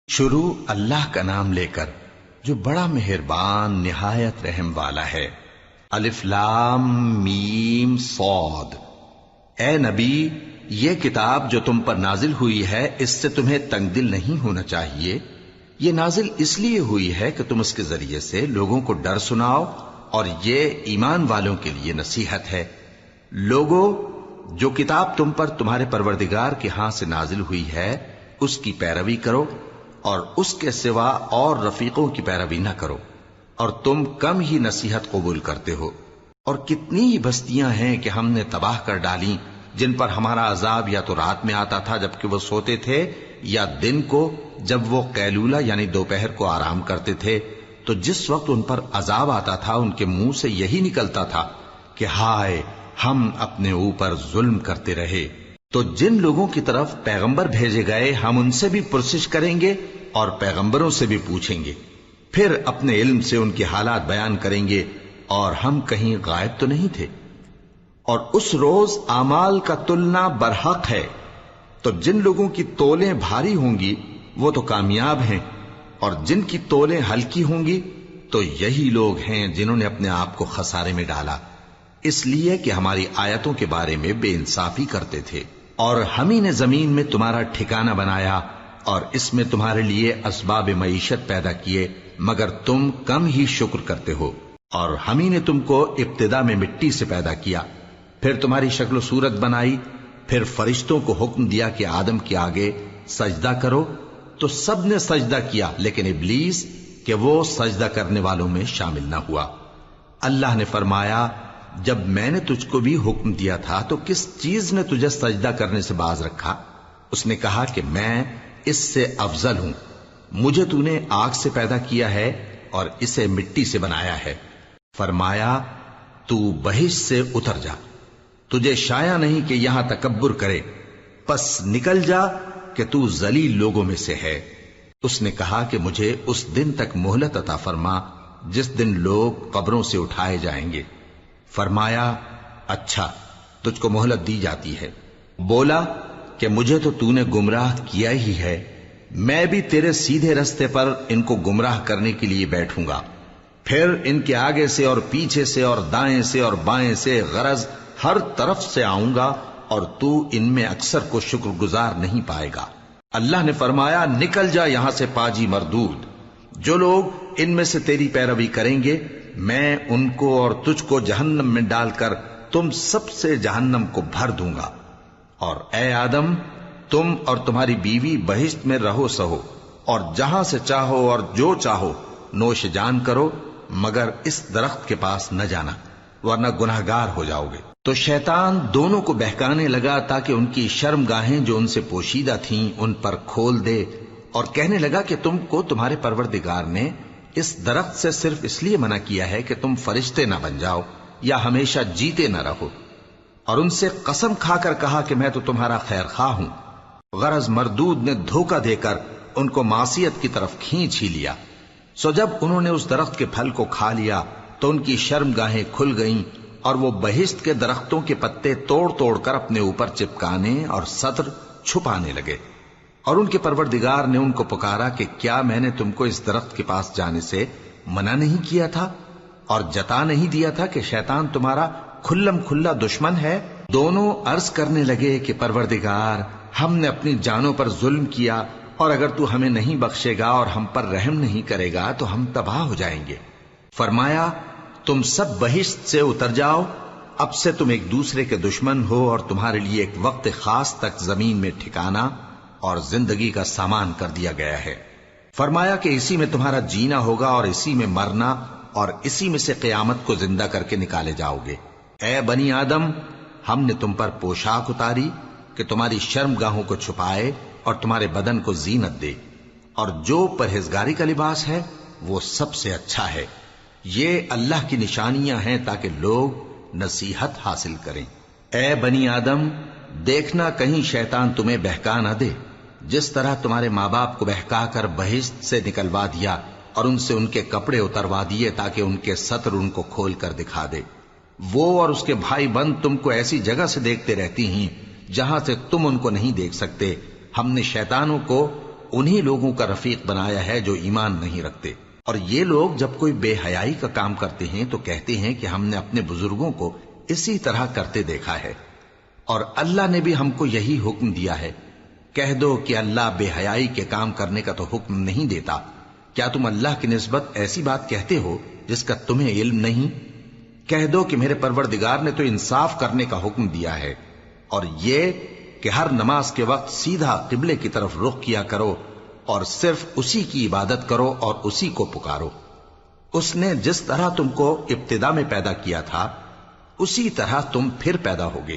شروع اللہ کا نام لے کر جو بڑا مہربان نہایت رحم والا ہے۔ الف لام میم صاد۔ اے نبی، یہ کتاب جو تم پر نازل ہوئی ہے اس سے تمہیں تنگ دل نہیں ہونا چاہیے۔ یہ نازل اس لیے ہوئی ہے کہ تم اس کے ذریعے سے لوگوں کو ڈر سناؤ، اور یہ ایمان والوں کے لیے نصیحت ہے۔ لوگوں، جو کتاب تم پر تمہارے پروردگار کے ہاں سے نازل ہوئی ہے اس کی پیروی کرو، اور اس کے سوا اور رفیقوں کی پیروی نہ کرو، اور تم کم ہی نصیحت قبول کرتے ہو۔ اور کتنی ہی بستیاں ہیں کہ ہم نے تباہ کر ڈالی جن پر ہمارا عذاب یا تو رات میں آتا تھا جبکہ وہ سوتے تھے، یا دن کو جب وہ قیلولہ یعنی دوپہر کو آرام کرتے تھے، تو جس وقت ان پر عذاب آتا تھا ان کے منہ سے یہی نکلتا تھا کہ ہائے، ہم اپنے اوپر ظلم کرتے رہے۔ تو جن لوگوں کی طرف پیغمبر بھیجے گئے ہم ان سے بھی پرسش کریں گے اور پیغمبروں سے بھی پوچھیں گے، پھر اپنے علم سے ان کے حالات بیان کریں گے، اور ہم کہیں غائب تو نہیں تھے۔ اور اس روز اعمال کا تلنا برحق ہے، تو جن لوگوں کی تولیں بھاری ہوں گی وہ تو کامیاب ہیں، اور جن کی تولیں ہلکی ہوں گی تو یہی لوگ ہیں جنہوں نے اپنے آپ کو خسارے میں ڈالا، اس لیے کہ ہماری آیتوں کے بارے میں بے انصافی کرتے تھے۔ اور ہم ہی نے زمین میں تمہارا ٹھکانہ بنایا اور اس میں تمہارے لیے اسباب معیشت پیدا کیے، مگر تم کم ہی شکر کرتے ہو۔ اور ہم ہی نے تم کو ابتدا میں مٹی سے پیدا کیا، پھر تمہاری شکل و صورت بنائی، پھر فرشتوں کو حکم دیا کہ آدم کے آگے سجدہ کرو، تو سب نے سجدہ کیا لیکن ابلیس کہ وہ سجدہ کرنے والوں میں شامل نہ ہوا۔ اللہ نے فرمایا، جب میں نے تجھ کو بھی حکم دیا تھا تو کس چیز نے تجھے سجدہ کرنے سے باز رکھا؟ اس نے کہا کہ میں اس سے افضل ہوں، مجھے تو نے آگ سے پیدا کیا ہے اور اسے مٹی سے بنایا ہے۔ فرمایا، تو بہشت سے اتر جا، تجھے شایع نہیں کہ یہاں تکبر کرے، پس نکل جا کہ تو ذلیل لوگوں میں سے ہے۔ اس نے کہا کہ مجھے اس دن تک مہلت عطا فرما جس دن لوگ قبروں سے اٹھائے جائیں گے۔ فرمایا، اچھا، تجھ کو مہلت دی جاتی ہے۔ بولا کہ مجھے تو نے گمراہ کیا ہی ہے، میں بھی تیرے سیدھے رستے پر ان کو گمراہ کرنے کے لیے بیٹھوں گا، پھر ان کے آگے سے اور پیچھے سے اور دائیں سے اور بائیں سے غرض ہر طرف سے آؤں گا، اور تو ان میں اکثر کو شکر گزار نہیں پائے گا۔ اللہ نے فرمایا، نکل جا یہاں سے پاجی مردود، جو لوگ ان میں سے تیری پیروی کریں گے میں ان کو اور تجھ کو جہنم میں ڈال کر تم سب سے جہنم کو بھر دوں گا۔ اور اے آدم، تم اور تمہاری بیوی بہشت میں رہو سہو، اور جہاں سے چاہو اور جو چاہو نوش جان کرو، مگر اس درخت کے پاس نہ جانا ورنہ گناہگار ہو جاؤ گے۔ تو شیطان دونوں کو بہکانے لگا تاکہ ان کی شرم گاہیں جو ان سے پوشیدہ تھیں ان پر کھول دے، اور کہنے لگا کہ تم کو تمہارے پروردگار نے اس درخت سے صرف اس لیے منع کیا ہے کہ تم فرشتے نہ بن جاؤ یا ہمیشہ جیتے نہ رہو۔ اور ان سے قسم کھا کر کہا کہ میں تو تمہارا خیر خواہ ہوں۔ غرض مردود نے دھوکہ دے کر ان کو معصیت کی طرف کھینچ ہی لیا۔ سو جب انہوں نے اس درخت کے پھل کو کھا لیا تو ان کی شرم گاہیں کھل گئیں، اور وہ بہشت کے درختوں کے پتے توڑ توڑ کر اپنے اوپر چپکانے اور سطر چھپانے لگے۔ اور ان کے پروردگار نے ان کو پکارا کہ کیا میں نے تم کو اس درخت کے پاس جانے سے منع نہیں کیا تھا، اور جتا نہیں دیا تھا کہ شیطان تمہارا کھلم کھلا دشمن ہے؟ دونوں عرض کرنے لگے کہ پروردگار، ہم نے اپنی جانوں پر ظلم کیا، اور اگر تو ہمیں نہیں بخشے گا اور ہم پر رحم نہیں کرے گا تو ہم تباہ ہو جائیں گے۔ فرمایا، تم سب بہشت سے اتر جاؤ، اب سے تم ایک دوسرے کے دشمن ہو، اور تمہارے لیے ایک وقت خاص تک زمین میں ٹھکانا اور زندگی کا سامان کر دیا گیا ہے۔ فرمایا کہ اسی میں تمہارا جینا ہوگا اور اسی میں مرنا، اور اسی میں سے قیامت کو زندہ کر کے نکالے جاؤ گے۔ اے بنی آدم، ہم نے تم پر پوشاک اتاری کہ تمہاری شرم گاہوں کو چھپائے اور تمہارے بدن کو زینت دے، اور جو پرہیزگاری کا لباس ہے وہ سب سے اچھا ہے۔ یہ اللہ کی نشانیاں ہیں تاکہ لوگ نصیحت حاصل کریں۔ اے بنی آدم، دیکھنا کہیں شیطان تمہیں بہکا نہ دے، جس طرح تمہارے ماں باپ کو بہکا کر بہشت سے نکلوا دیا اور ان سے ان کے کپڑے اتروا دیے تاکہ ان کے سطر ان کو کھول کر دکھا دے۔ وہ اور اس کے بھائی بند تم کو ایسی جگہ سے دیکھتے رہتی ہیں جہاں سے تم ان کو نہیں دیکھ سکتے۔ ہم نے شیطانوں کو انہی لوگوں کا رفیق بنایا ہے جو ایمان نہیں رکھتے۔ اور یہ لوگ جب کوئی بے حیائی کا کام کرتے ہیں تو کہتے ہیں کہ ہم نے اپنے بزرگوں کو اسی طرح کرتے دیکھا ہے، اور اللہ نے بھی ہم کو یہی حکم دیا ہے۔ کہہ دو کہ اللہ بے حیائی کے کام کرنے کا تو حکم نہیں دیتا۔ کیا تم اللہ کی نسبت ایسی بات کہتے ہو جس کا تمہیں علم نہیں؟ کہہ دو کہ میرے پروردگار نے تو انصاف کرنے کا حکم دیا ہے، اور یہ کہ ہر نماز کے وقت سیدھا قبلے کی طرف رخ کیا کرو اور صرف اسی کی عبادت کرو اور اسی کو پکارو۔ اس نے جس طرح تم کو ابتدا میں پیدا کیا تھا اسی طرح تم پھر پیدا ہوگے۔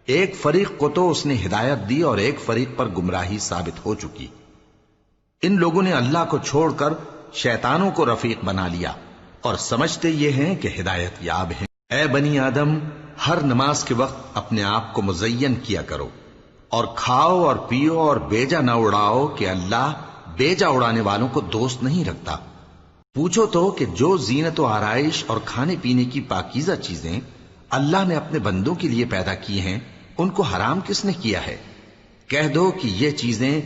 ایک فریق کو تو اس نے ہدایت دی اور ایک فریق پر گمراہی ثابت ہو چکی۔ ان لوگوں نے اللہ کو چھوڑ کر شیطانوں کو رفیق بنا لیا اور سمجھتے یہ ہیں کہ ہدایت یاب ہیں۔ اے بنی آدم، ہر نماز کے وقت اپنے آپ کو مزین کیا کرو، اور کھاؤ اور پیو اور بیجا نہ اڑاؤ کہ اللہ بیجا اڑانے والوں کو دوست نہیں رکھتا۔ پوچھو تو کہ جو زینت و آرائش اور کھانے پینے کی پاکیزہ چیزیں اللہ نے اپنے بندوں کے لیے پیدا کی ہیں ان کو حرام کس نے کیا ہے؟ کہہ دو کہ یہ چیزیں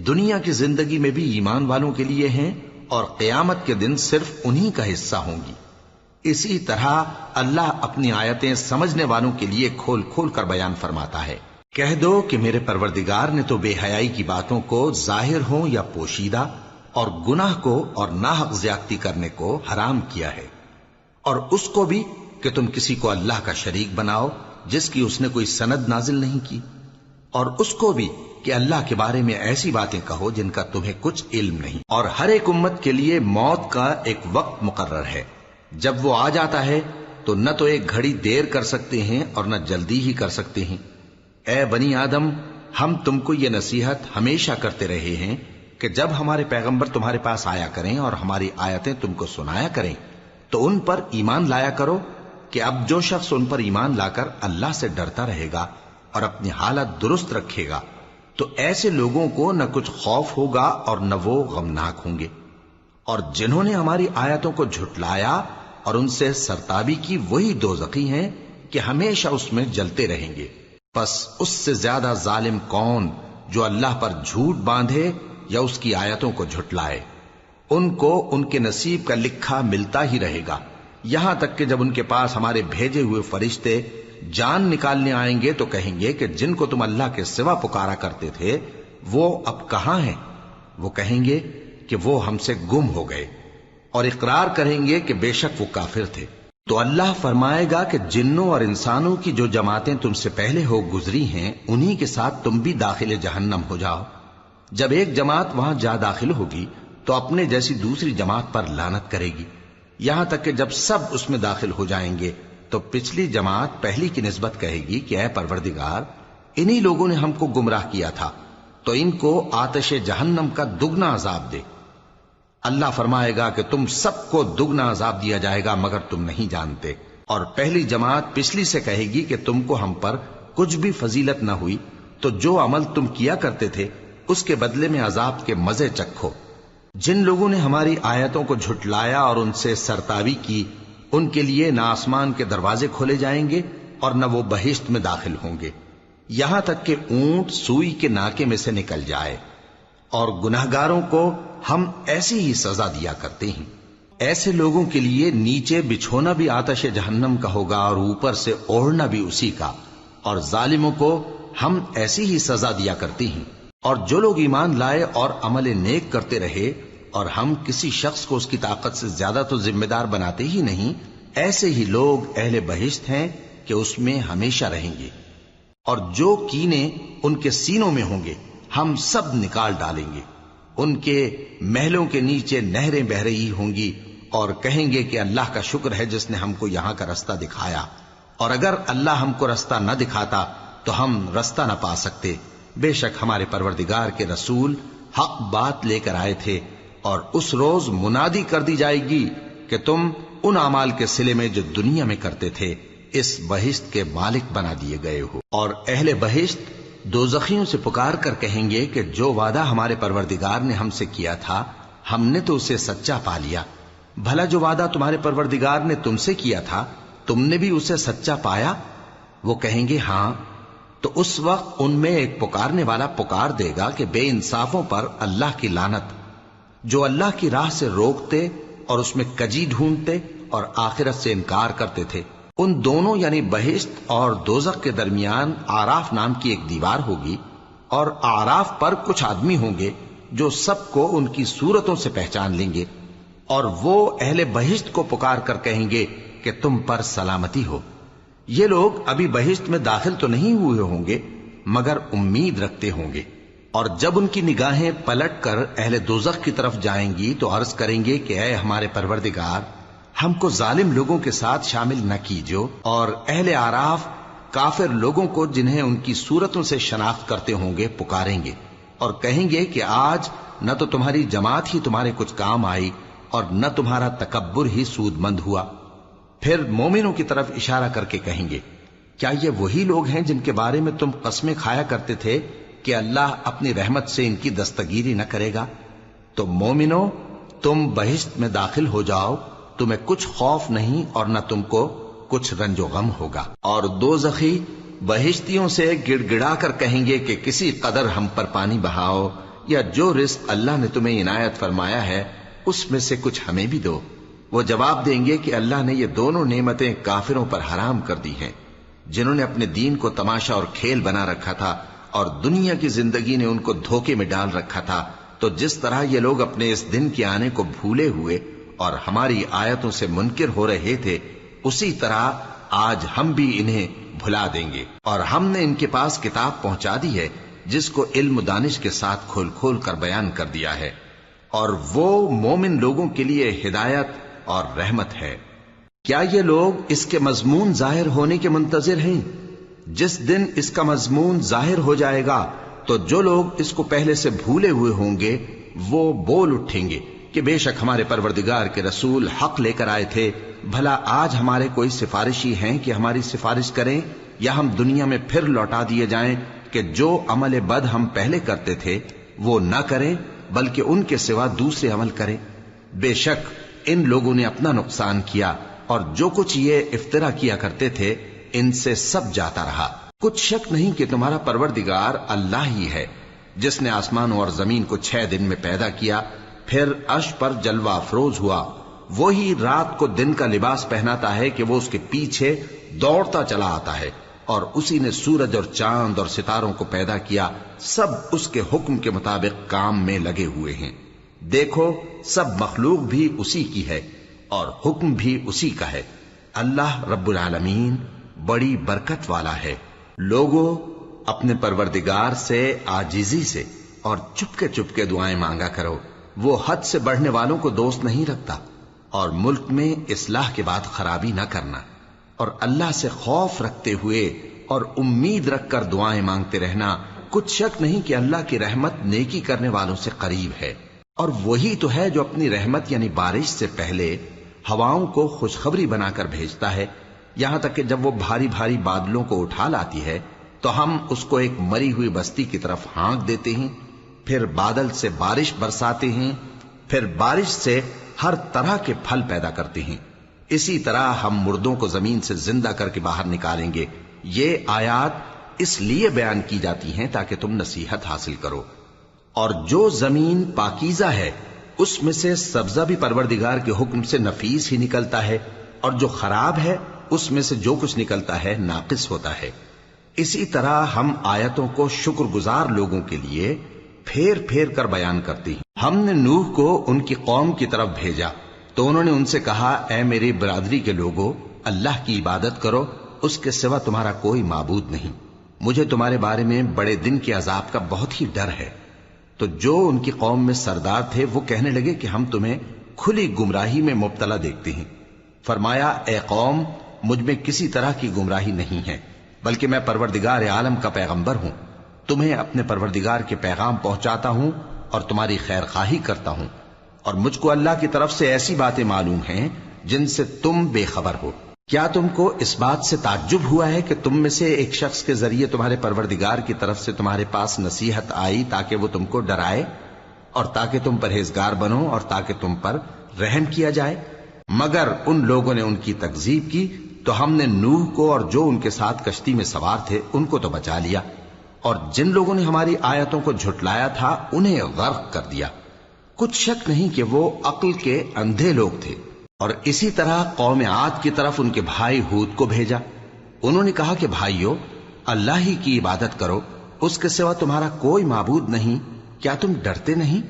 دنیا کی زندگی میں بھی ایمان والوں کے لیے ہیں اور قیامت کے دن صرف انہی کا حصہ ہوں گی۔ اسی طرح اللہ اپنی آیتیں سمجھنے والوں کے لیے کھول کھول کر بیان فرماتا ہے۔ کہہ دو کہ میرے پروردگار نے تو بے حیائی کی باتوں کو ظاہر ہوں یا پوشیدہ، اور گناہ کو اور ناحق زیادتی کرنے کو حرام کیا ہے، اور اس کو بھی کہ تم کسی کو اللہ کا شریک بناؤ جس کی اس نے کوئی سند نازل نہیں کی، اور اس کو بھی کہ اللہ کے بارے میں ایسی باتیں کہو جن کا تمہیں کچھ علم نہیں۔ اور ہر ایک امت کے لیے موت کا ایک وقت مقرر ہے، جب وہ آ جاتا ہے تو نہ تو ایک گھڑی دیر کر سکتے ہیں اور نہ جلدی ہی کر سکتے ہیں۔ اے بنی آدم، ہم تم کو یہ نصیحت ہمیشہ کرتے رہے ہیں کہ جب ہمارے پیغمبر تمہارے پاس آیا کریں اور ہماری آیتیں تم کو سنایا کریں تو ان پر ایمان لایا کرو، کہ اب جو شخص ان پر ایمان لا کر اللہ سے ڈرتا رہے گا اور اپنی حالت درست رکھے گا تو ایسے لوگوں کو نہ کچھ خوف ہوگا اور نہ وہ غمناک ہوں گے۔ اور جنہوں نے ہماری آیتوں کو جھٹلایا اور ان سے سرتابی کی وہی دوزخی ہیں کہ ہمیشہ اس میں جلتے رہیں گے۔ پس اس سے زیادہ ظالم کون جو اللہ پر جھوٹ باندھے یا اس کی آیتوں کو جھٹلائے؟ ان کو ان کے نصیب کا لکھا ملتا ہی رہے گا، یہاں تک کہ جب ان کے پاس ہمارے بھیجے ہوئے فرشتے جان نکالنے آئیں گے تو کہیں گے کہ جن کو تم اللہ کے سوا پکارا کرتے تھے وہ اب کہاں ہیں؟ وہ کہیں گے کہ وہ ہم سے گم ہو گئے، اور اقرار کریں گے کہ بے شک وہ کافر تھے۔ تو اللہ فرمائے گا کہ جنوں اور انسانوں کی جو جماعتیں تم سے پہلے ہو گزری ہیں انہی کے ساتھ تم بھی داخل جہنم ہو جاؤ۔ جب ایک جماعت وہاں جا داخل ہوگی تو اپنے جیسی دوسری جماعت پر لعنت کرے گی، یہاں تک کہ جب سب اس میں داخل ہو جائیں گے تو پچھلی جماعت پہلی کی نسبت کہے گی کہ اے پروردگار، انہی لوگوں نے ہم کو گمراہ کیا تھا، تو ان کو آتش جہنم کا دگنا عذاب دے۔ اللہ فرمائے گا کہ تم سب کو دگنا عذاب دیا جائے گا مگر تم نہیں جانتے۔ اور پہلی جماعت پچھلی سے کہے گی کہ تم کو ہم پر کچھ بھی فضیلت نہ ہوئی، تو جو عمل تم کیا کرتے تھے اس کے بدلے میں عذاب کے مزے چکھو۔ جن لوگوں نے ہماری آیتوں کو جھٹلایا اور ان سے سرتاوی کی ان کے لیے نہ آسمان کے دروازے کھولے جائیں گے اور نہ وہ بہشت میں داخل ہوں گے، یہاں تک کہ اونٹ سوئی کے ناکے میں سے نکل جائے۔ اور گناہگاروں کو ہم ایسی ہی سزا دیا کرتے ہیں۔ ایسے لوگوں کے لیے نیچے بچھونا بھی آتش جہنم کا ہوگا اور اوپر سے اوڑھنا بھی اسی کا، اور ظالموں کو ہم ایسی ہی سزا دیا کرتے ہیں۔ اور جو لوگ ایمان لائے اور عمل نیک کرتے رہے اور ہم کسی شخص کو اس کی طاقت سے زیادہ تو ذمہ دار بناتے ہی نہیں، ایسے ہی لوگ اہل بہشت ہیں کہ اس میں ہمیشہ رہیں گے۔ اور جو کینے ان کے سینوں میں ہوں گے ہم سب نکال ڈالیں گے، ان کے محلوں کے نیچے نہریں بہہ رہی ہوں گی، اور کہیں گے کہ اللہ کا شکر ہے جس نے ہم کو یہاں کا رستہ دکھایا، اور اگر اللہ ہم کو رستہ نہ دکھاتا تو ہم رستہ نہ پا سکتے۔ بے شک ہمارے پروردگار کے رسول حق بات لے کر آئے تھے، اور اس روز منادی کر دی جائے گی کہ تم ان اعمال کے صلے میں جو دنیا میں کرتے تھے اس بہشت کے مالک بنا دیے گئے ہو۔ اور اہل بہشت دوزخیوں سے پکار کر کہیں گے کہ جو وعدہ ہمارے پروردگار نے ہم سے کیا تھا ہم نے تو اسے سچا پا لیا، بھلا جو وعدہ تمہارے پروردگار نے تم سے کیا تھا تم نے بھی اسے سچا پایا؟ وہ کہیں گے ہاں۔ تو اس وقت ان میں ایک پکارنے والا پکار دے گا کہ بے انصافوں پر اللہ کی لعنت، جو اللہ کی راہ سے روکتے اور اس میں کجی ڈھونڈتے اور آخرت سے انکار کرتے تھے۔ ان دونوں یعنی بہشت اور دوزخ کے درمیان آراف نام کی ایک دیوار ہوگی، اور آراف پر کچھ آدمی ہوں گے جو سب کو ان کی صورتوں سے پہچان لیں گے، اور وہ اہل بہشت کو پکار کر کہیں گے کہ تم پر سلامتی ہو۔ یہ لوگ ابھی بہشت میں داخل تو نہیں ہوئے ہوں گے مگر امید رکھتے ہوں گے، اور جب ان کی نگاہیں پلٹ کر اہل دوزخ کی طرف جائیں گی تو عرض کریں گے کہ اے ہمارے پروردگار، ہم کو ظالم لوگوں کے ساتھ شامل نہ کیجو۔ اور اہل آراف کافر لوگوں کو جنہیں ان کی صورتوں سے شناخت کرتے ہوں گے پکاریں گے اور کہیں گے کہ آج نہ تو تمہاری جماعت ہی تمہارے کچھ کام آئی اور نہ تمہارا تکبر ہی سود مند ہوا۔ پھر مومنوں کی طرف اشارہ کر کے کہیں گے، کیا یہ وہی لوگ ہیں جن کے بارے میں تم قسمیں کھایا کرتے تھے کہ اللہ اپنی رحمت سے ان کی دستگیری نہ کرے گا؟ تو مومنوں، تم بہشت میں داخل ہو جاؤ، تمہیں کچھ خوف نہیں اور نہ تم کو کچھ رنج و غم ہوگا۔ اور دوزخی بہشتیوں سے گڑ گڑا کر کہیں گے کہ کسی قدر ہم پر پانی بہاؤ، یا جو رزق اللہ نے تمہیں عنایت فرمایا ہے اس میں سے کچھ ہمیں بھی دو۔ وہ جواب دیں گے کہ اللہ نے یہ دونوں نعمتیں کافروں پر حرام کر دی ہیں، جنہوں نے اپنے دین کو تماشا اور کھیل بنا رکھا تھا اور دنیا کی زندگی نے ان کو دھوکے میں ڈال رکھا تھا۔ تو جس طرح یہ لوگ اپنے اس دن کے آنے کو بھولے ہوئے اور ہماری آیتوں سے منکر ہو رہے تھے، اسی طرح آج ہم بھی انہیں بھلا دیں گے۔ اور ہم نے ان کے پاس کتاب پہنچا دی ہے جس کو علم و دانش کے ساتھ کھول کھول کر بیان کر دیا ہے، اور وہ مومن لوگوں کے لیے ہدایت اور رحمت ہے۔ کیا یہ لوگ اس کے مضمون ظاہر ہونے کے منتظر ہیں؟ جس دن اس کا مضمون ظاہر ہو جائے گا تو جو لوگ اس کو پہلے سے بھولے ہوئے ہوں گے وہ بول اٹھیں گے کہ بے شک ہمارے پروردگار کے رسول حق لے کر آئے تھے، بھلا آج ہمارے کوئی سفارشی ہیں کہ ہماری سفارش کریں، یا ہم دنیا میں پھر لوٹا دیے جائیں کہ جو عمل بد ہم پہلے کرتے تھے وہ نہ کریں بلکہ ان کے سوا دوسرے عمل کریں۔ بے شک ان لوگوں نے اپنا نقصان کیا، اور جو کچھ یہ افترا کیا کرتے تھے ان سے سب جاتا رہا۔ کچھ شک نہیں کہ تمہارا پروردگار اللہ ہی ہے جس نے آسمانوں اور زمین کو 6 دن میں پیدا کیا، پھر عرش پر جلوہ افروز ہوا۔ وہی رات کو دن کا لباس پہناتا ہے کہ وہ اس کے پیچھے دوڑتا چلا آتا ہے، اور اسی نے سورج اور چاند اور ستاروں کو پیدا کیا، سب اس کے حکم کے مطابق کام میں لگے ہوئے ہیں۔ دیکھو سب مخلوق بھی اسی کی ہے اور حکم بھی اسی کا ہے۔ اللہ رب العالمین بڑی برکت والا ہے۔ لوگوں، اپنے پروردگار سے عاجزی سے اور چپکے دعائیں مانگا کرو، وہ حد سے بڑھنے والوں کو دوست نہیں رکھتا، اور ملک میں اصلاح کے بعد خرابی نہ کرنا، اور اللہ سے خوف رکھتے ہوئے اور امید رکھ کر دعائیں مانگتے رہنا۔ کچھ شک نہیں کہ اللہ کی رحمت نیکی کرنے والوں سے قریب ہے، اور وہی تو ہے جو اپنی رحمت یعنی بارش سے پہلے ہواؤں کو خوشخبری بنا کر بھیجتا ہے، یہاں تک کہ جب وہ بھاری بھاری بادلوں کو اٹھا لاتی ہے تو ہم اس کو ایک مری ہوئی بستی کی طرف ہانک دیتے ہیں، پھر بادل سے بارش برساتے ہیں، پھر بارش سے ہر طرح کے پھل پیدا کرتے ہیں۔ اسی طرح ہم مردوں کو زمین سے زندہ کر کے باہر نکالیں گے۔ یہ آیات اس لیے بیان کی جاتی ہیں تاکہ تم نصیحت حاصل کرو۔ اور جو زمین پاکیزہ ہے اس میں سے سبزہ بھی پروردگار کے حکم سے نفیس ہی نکلتا ہے، اور جو خراب ہے اس میں سے جو کچھ نکلتا ہے ناقص ہوتا ہے۔ اسی طرح ہم آیتوں کو شکر گزار لوگوں کے لیے پھیر پھیر کر بیان کرتے ہیں۔ ہم نے نوح کو ان کی قوم کی طرف بھیجا تو انہوں نے ان سے کہا، اے میری برادری کے لوگوں، اللہ کی عبادت کرو، اس کے سوا تمہارا کوئی معبود نہیں۔ مجھے تمہارے بارے میں بڑے دن کے عذاب کا بہت ہی ڈر ہے۔ تو جو ان کی قوم میں سردار تھے وہ کہنے لگے کہ ہم تمہیں کھلی گمراہی میں مبتلا دیکھتے ہیں۔ فرمایا، اے قوم، مجھ میں کسی طرح کی گمراہی نہیں ہے، بلکہ میں پروردگار عالم کا پیغمبر ہوں، تمہیں اپنے پروردگار کے پیغام پہنچاتا ہوں اور تمہاری خیر خواہی کرتا ہوں، اور مجھ کو اللہ کی طرف سے ایسی باتیں معلوم ہیں جن سے تم بے خبر ہو۔ کیا تم کو اس بات سے تعجب ہوا ہے کہ تم میں سے ایک شخص کے ذریعے تمہارے پروردگار کی طرف سے تمہارے پاس نصیحت آئی تاکہ وہ تم کو ڈرائے اور تاکہ تم پرہیزگار بنو اور تاکہ تم پر رحم کیا جائے؟ مگر ان لوگوں نے ان کی تکذیب کی تو ہم نے نوح کو اور جو ان کے ساتھ کشتی میں سوار تھے ان کو تو بچا لیا، اور جن لوگوں نے ہماری آیتوں کو جھٹلایا تھا انہیں غرق کر دیا۔ کچھ شک نہیں کہ وہ عقل کے اندھے لوگ تھے۔ اور اسی طرح قوم عاد کی طرف ان کے بھائی ہود کو بھیجا۔ انہوں نے کہا کہ بھائیو، اللہ ہی کی عبادت کرو، اس کے سوا تمہارا کوئی معبود نہیں، کیا تم ڈرتے نہیں؟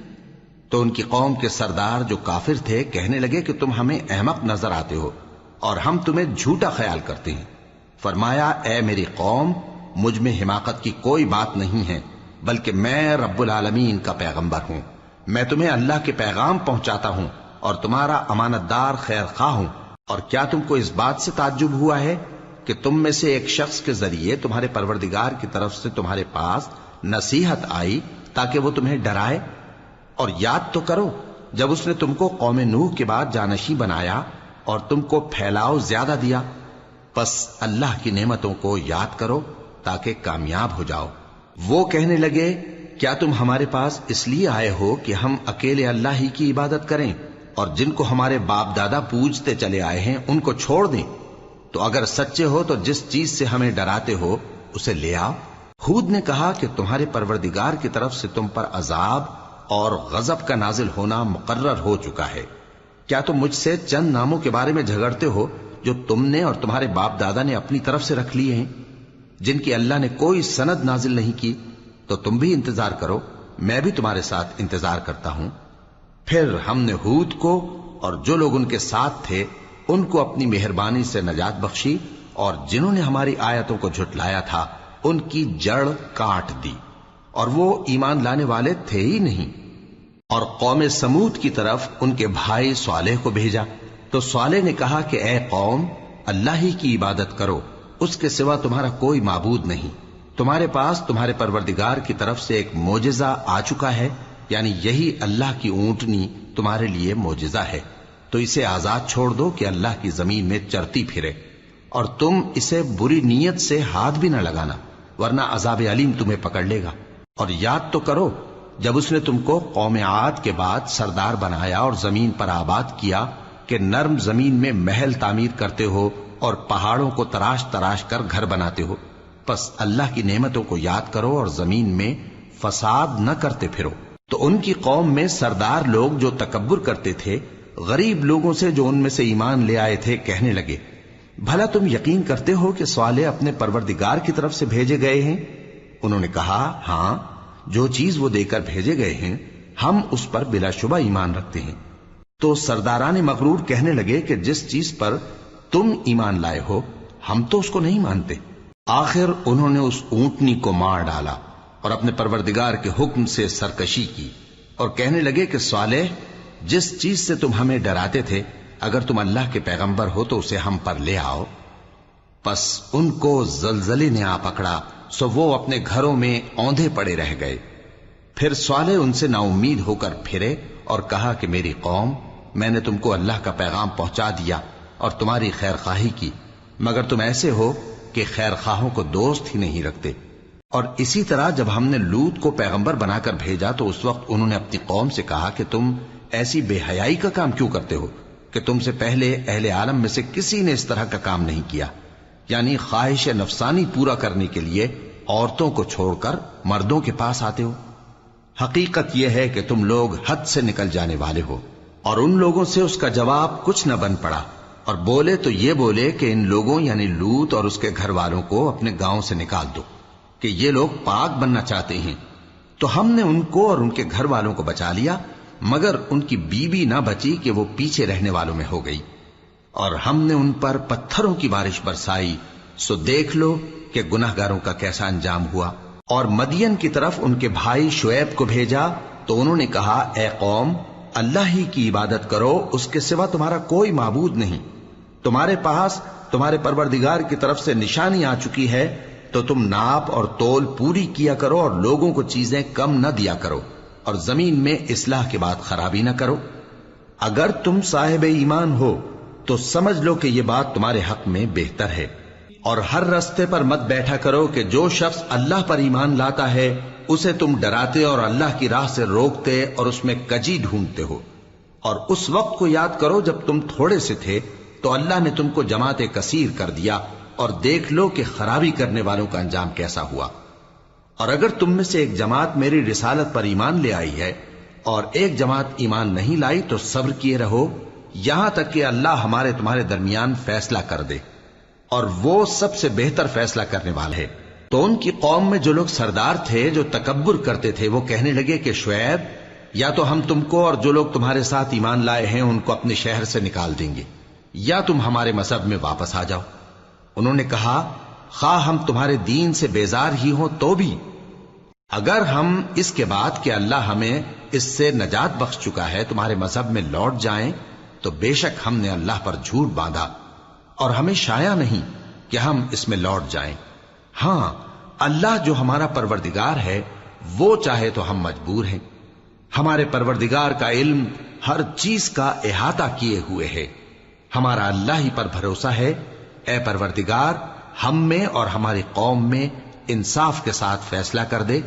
تو ان کی قوم کے سردار جو کافر تھے کہنے لگے کہ تم ہمیں احمق نظر آتے ہو اور ہم تمہیں جھوٹا خیال کرتے ہیں۔ فرمایا، اے میری قوم، مجھ میں حماقت کی کوئی بات نہیں ہے، بلکہ میں رب العالمین کا پیغمبر ہوں۔ میں تمہیں اللہ کے پیغام پہنچاتا ہوں اور تمہارا امانت دار خیر خواہ ہوں۔ اور کیا تم کو اس بات سے تعجب ہوا ہے کہ تم میں سے ایک شخص کے ذریعے تمہارے پروردگار کی طرف سے تمہارے پاس نصیحت آئی تاکہ وہ تمہیں ڈرائے؟ اور یاد تو کرو جب اس نے تم کو قوم نوح کے بعد جانشین بنایا اور تم کو پھیلاؤ زیادہ دیا۔ پس اللہ کی نعمتوں کو یاد کرو تاکہ کامیاب ہو جاؤ۔ وہ کہنے لگے، کیا تم ہمارے پاس اس لیے آئے ہو کہ ہم اکیلے اللہ ہی کی عبادت کریں اور جن کو ہمارے باپ دادا پوجتے چلے آئے ہیں ان کو چھوڑ دیں؟ تو اگر سچے ہو تو جس چیز سے ہمیں ڈراتے ہو اسے لے آؤ۔ ہود نے کہا کہ تمہارے پروردگار کی طرف سے تم پر عذاب اور غضب کا نازل ہونا مقرر ہو چکا ہے۔ کیا تم مجھ سے چند ناموں کے بارے میں جھگڑتے ہو جو تم نے اور تمہارے باپ دادا نے اپنی طرف سے رکھ لیے ہیں، جن کی اللہ نے کوئی سند نازل نہیں کی؟ تو تم بھی انتظار کرو، میں بھی تمہارے ساتھ انتظار کرتا ہوں۔ پھر ہم نے ہود کو اور جو لوگ ان کے ساتھ تھے ان کو اپنی مہربانی سے نجات بخشی، اور جنہوں نے ہماری آیتوں کو جھٹلایا تھا ان کی جڑ کاٹ دی، اور وہ ایمان لانے والے تھے ہی نہیں۔ اور قوم سمود کی طرف ان کے بھائی صالح کو بھیجا، تو صالح نے کہا کہ اے قوم، اللہ ہی کی عبادت کرو، اس کے سوا تمہارا کوئی معبود نہیں۔ تمہارے پاس تمہارے پروردگار کی طرف سے ایک معجزہ آ چکا ہے، یعنی یہی اللہ کی اونٹنی تمہارے لیے معجزہ ہے، تو اسے آزاد چھوڑ دو کہ اللہ کی زمین میں چرتی پھرے، اور تم اسے بری نیت سے ہاتھ بھی نہ لگانا، ورنہ عذاب علیم تمہیں پکڑ لے گا۔ اور یاد تو کرو جب اس نے تم کو قوم عاد کے بعد سردار بنایا اور زمین پر آباد کیا کہ نرم زمین میں محل تعمیر کرتے ہو اور پہاڑوں کو تراش تراش کر گھر بناتے ہو۔ پس اللہ کی نعمتوں کو یاد کرو اور زمین میں فساد نہ کرتے پھرو۔ تو ان کی قوم میں سردار لوگ جو تکبر کرتے تھے غریب لوگوں سے جو ان میں سے ایمان لے آئے تھے کہنے لگے، بھلا تم یقین کرتے ہو کہ صالح اپنے پروردگار کی طرف سے بھیجے گئے ہیں؟ انہوں نے کہا، ہاں، جو چیز وہ دے کر بھیجے گئے ہیں ہم اس پر بلا شبہ ایمان رکھتے ہیں۔ تو سرداران مغرور کہنے لگے کہ جس چیز پر تم ایمان لائے ہو ہم تو اس کو نہیں مانتے۔ آخر انہوں نے اس اونٹنی کو مار ڈالا اور اپنے پروردگار کے حکم سے سرکشی کی، اور کہنے لگے کہ صالح، جس چیز سے تم ہمیں ڈراتے تھے اگر تم اللہ کے پیغمبر ہو تو اسے ہم پر لے آؤ۔ پس ان کو زلزلے نے آ پکڑا، سو وہ اپنے گھروں میں اوندھے پڑے رہ گئے۔ پھر صالح ان سے نا امید ہو کر پھرے اور کہا کہ میری قوم، میں نے تم کو اللہ کا پیغام پہنچا دیا اور تمہاری خیر خواہی کی، مگر تم ایسے ہو کہ خیر خواہوں کو دوست ہی نہیں رکھتے۔ اور اسی طرح جب ہم نے لوط کو پیغمبر بنا کر بھیجا تو اس وقت انہوں نے اپنی قوم سے کہا کہ تم ایسی بے حیائی کا کام کیوں کرتے ہو کہ تم سے پہلے اہل عالم میں سے کسی نے اس طرح کا کام نہیں کیا، یعنی خواہش نفسانی پورا کرنے کے لیے عورتوں کو چھوڑ کر مردوں کے پاس آتے ہو۔ حقیقت یہ ہے کہ تم لوگ حد سے نکل جانے والے ہو۔ اور ان لوگوں سے اس کا جواب کچھ نہ بن پڑا، اور بولے تو یہ بولے کہ ان لوگوں یعنی لوط اور اس کے گھر والوں کو اپنے گاؤں سے نکال دو کہ یہ لوگ پاک بننا چاہتے ہیں۔ تو ہم نے ان کو اور ان کے گھر والوں کو بچا لیا، مگر ان کی بیوی نہ بچی کہ وہ پیچھے رہنے والوں میں ہو گئی۔ اور ہم نے ان پر پتھروں کی بارش برسائی، سو دیکھ لو کہ گناہگاروں کا کیسا انجام ہوا۔ اور مدین کی طرف ان کے بھائی شعیب کو بھیجا تو انہوں نے کہا، اے قوم، اللہ ہی کی عبادت کرو، اس کے سوا تمہارا کوئی معبود نہیں۔ تمہارے پاس تمہارے پروردگار کی طرف سے نشانی آ چکی ہے، تو تم ناپ اور تول پوری کیا کرو اور لوگوں کو چیزیں کم نہ دیا کرو، اور زمین میں اصلاح کے بعد خرابی نہ کرو۔ اگر تم صاحب ایمان ہو تو سمجھ لو کہ یہ بات تمہارے حق میں بہتر ہے۔ اور ہر رستے پر مت بیٹھا کرو کہ جو شخص اللہ پر ایمان لاتا ہے اسے تم ڈراتے اور اللہ کی راہ سے روکتے اور اس میں کجی ڈھونڈتے ہو۔ اور اس وقت کو یاد کرو جب تم تھوڑے سے تھے تو اللہ نے تم کو جماعت کثیر کر دیا، اور دیکھ لو کہ خرابی کرنے والوں کا انجام کیسا ہوا۔ اور اگر تم میں سے ایک جماعت میری رسالت پر ایمان لے آئی ہے اور ایک جماعت ایمان نہیں لائی تو صبر کیے رہو یہاں تک کہ اللہ ہمارے تمہارے درمیان فیصلہ کر دے، اور وہ سب سے بہتر فیصلہ کرنے والا ہے۔ تو ان کی قوم میں جو لوگ سردار تھے جو تکبر کرتے تھے وہ کہنے لگے کہ شعیب، یا تو ہم تم کو اور جو لوگ تمہارے ساتھ ایمان لائے ہیں ان کو اپنے شہر سے نکال دیں گے، یا تم ہمارے مذہب میں واپس آ جاؤ۔ انہوں نے کہا، خواہ ہم تمہارے دین سے بیزار ہی ہوں تو بھی، اگر ہم اس کے بعد کہ اللہ ہمیں اس سے نجات بخش چکا ہے تمہارے مذہب میں لوٹ جائیں تو بے شک ہم نے اللہ پر جھوٹ باندھا، اور ہمیں شایع نہیں کہ ہم اس میں لوٹ جائیں۔ ہاں، اللہ جو ہمارا پروردگار ہے وہ چاہے تو ہم مجبور ہیں۔ ہمارے پروردگار کا علم ہر چیز کا احاطہ کیے ہوئے ہے۔ ہمارا اللہ ہی پر بھروسہ ہے۔ اے پروردگار، ہم میں اور ہماری قوم میں انصاف کے ساتھ فیصلہ کر دے،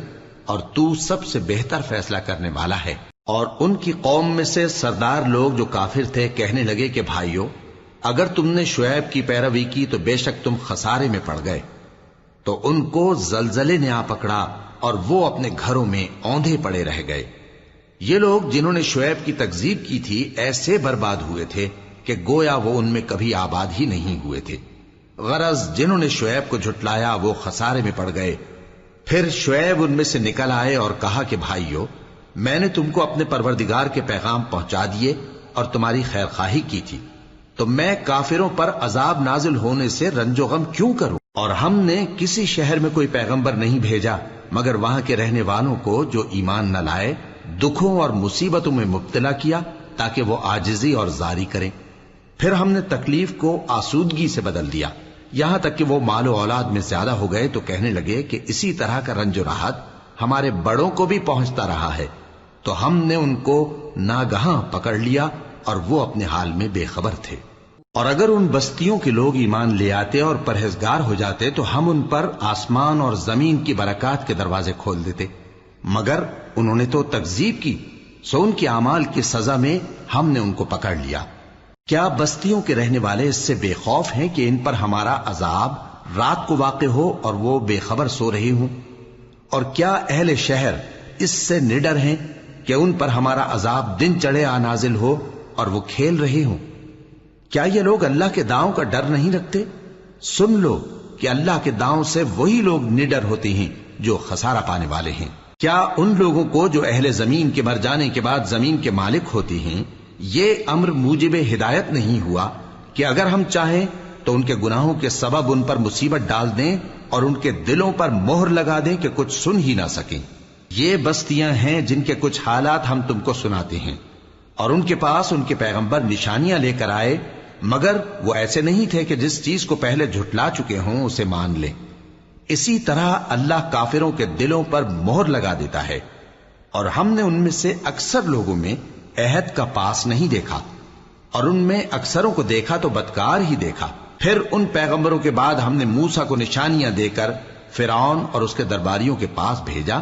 اور تو سب سے بہتر فیصلہ کرنے والا ہے۔ اور ان کی قوم میں سے سردار لوگ جو کافر تھے کہنے لگے کہ بھائیو، اگر تم نے شعیب کی پیروی کی تو بے شک تم خسارے میں پڑ گئے۔ تو ان کو زلزلے نے آ پکڑا اور وہ اپنے گھروں میں اوندھے پڑے رہ گئے۔ یہ لوگ جنہوں نے شعیب کی تکذیب کی تھی ایسے برباد ہوئے تھے کہ گویا وہ ان میں کبھی آباد ہی نہیں ہوئے تھے۔ غرض جنہوں نے شعیب کو جھٹلایا وہ خسارے میں پڑ گئے۔ پھر شعیب ان میں سے نکل آئے اور کہا کہ بھائیو، میں نے تم کو اپنے پروردگار کے پیغام پہنچا دیے اور تمہاری خیر خواہی کی تھی، تو میں کافروں پر عذاب نازل ہونے سے رنج و غم کیوں کروں؟ اور ہم نے کسی شہر میں کوئی پیغمبر نہیں بھیجا مگر وہاں کے رہنے والوں کو جو ایمان نہ لائے دکھوں اور مصیبتوں میں مبتلا کیا تاکہ وہ عاجزی اور زاری کریں۔ پھر ہم نے تکلیف کو آسودگی سے بدل دیا، یہاں تک کہ وہ مال و اولاد میں زیادہ ہو گئے تو کہنے لگے کہ اسی طرح کا رنج و راحت ہمارے بڑوں کو بھی پہنچتا رہا ہے، تو ہم نے ان کو ناگہاں پکڑ لیا اور وہ اپنے حال میں بے خبر تھے۔ اور اگر ان بستیوں کے لوگ ایمان لے آتے اور پرہیزگار ہو جاتے تو ہم ان پر آسمان اور زمین کی برکات کے دروازے کھول دیتے، مگر انہوں نے تو تکذیب کی، سو ان کے اعمال کی سزا میں ہم نے ان کو پکڑ لیا۔ کیا بستیوں کے رہنے والے اس سے بے خوف ہیں کہ ان پر ہمارا عذاب رات کو واقع ہو اور وہ بے خبر سو رہے ہوں؟ اور کیا اہل شہر اس سے نڈر ہیں کہ ان پر ہمارا عذاب دن چڑھے آ نازل ہو اور وہ کھیل رہے ہوں؟ کیا یہ لوگ اللہ کے داؤں کا ڈر نہیں رکھتے؟ سن لو کہ اللہ کے داؤں سے وہی لوگ نڈر ہوتے ہیں جو خسارہ پانے والے ہیں۔ کیا ان لوگوں کو جو اہل زمین کے مر جانے کے بعد زمین کے مالک ہوتے ہیں یہ امر موجب ہدایت نہیں ہوا کہ اگر ہم چاہیں تو ان کے گناہوں کے سبب ان پر مصیبت ڈال دیں اور ان کے دلوں پر مہر لگا دیں کہ کچھ سن ہی نہ سکیں؟ یہ بستیاں ہیں جن کے کچھ حالات ہم تم کو سناتے ہیں، اور ان کے پاس ان کے پیغمبر نشانیاں لے کر آئے، مگر وہ ایسے نہیں تھے کہ جس چیز کو پہلے جھٹلا چکے ہوں اسے مان لیں۔ اسی طرح اللہ کافروں کے دلوں پر مہر لگا دیتا ہے، اور ہم نے ان میں سے اکثر لوگوں میں عہد کا پاس نہیں دیکھا، اور ان میں اکثروں کو دیکھا تو بدکار ہی دیکھا۔ پھر ان پیغمبروں کے بعد ہم نے موسیٰ کو نشانیاں دے کر فرعون اور اس کے درباریوں کے پاس بھیجا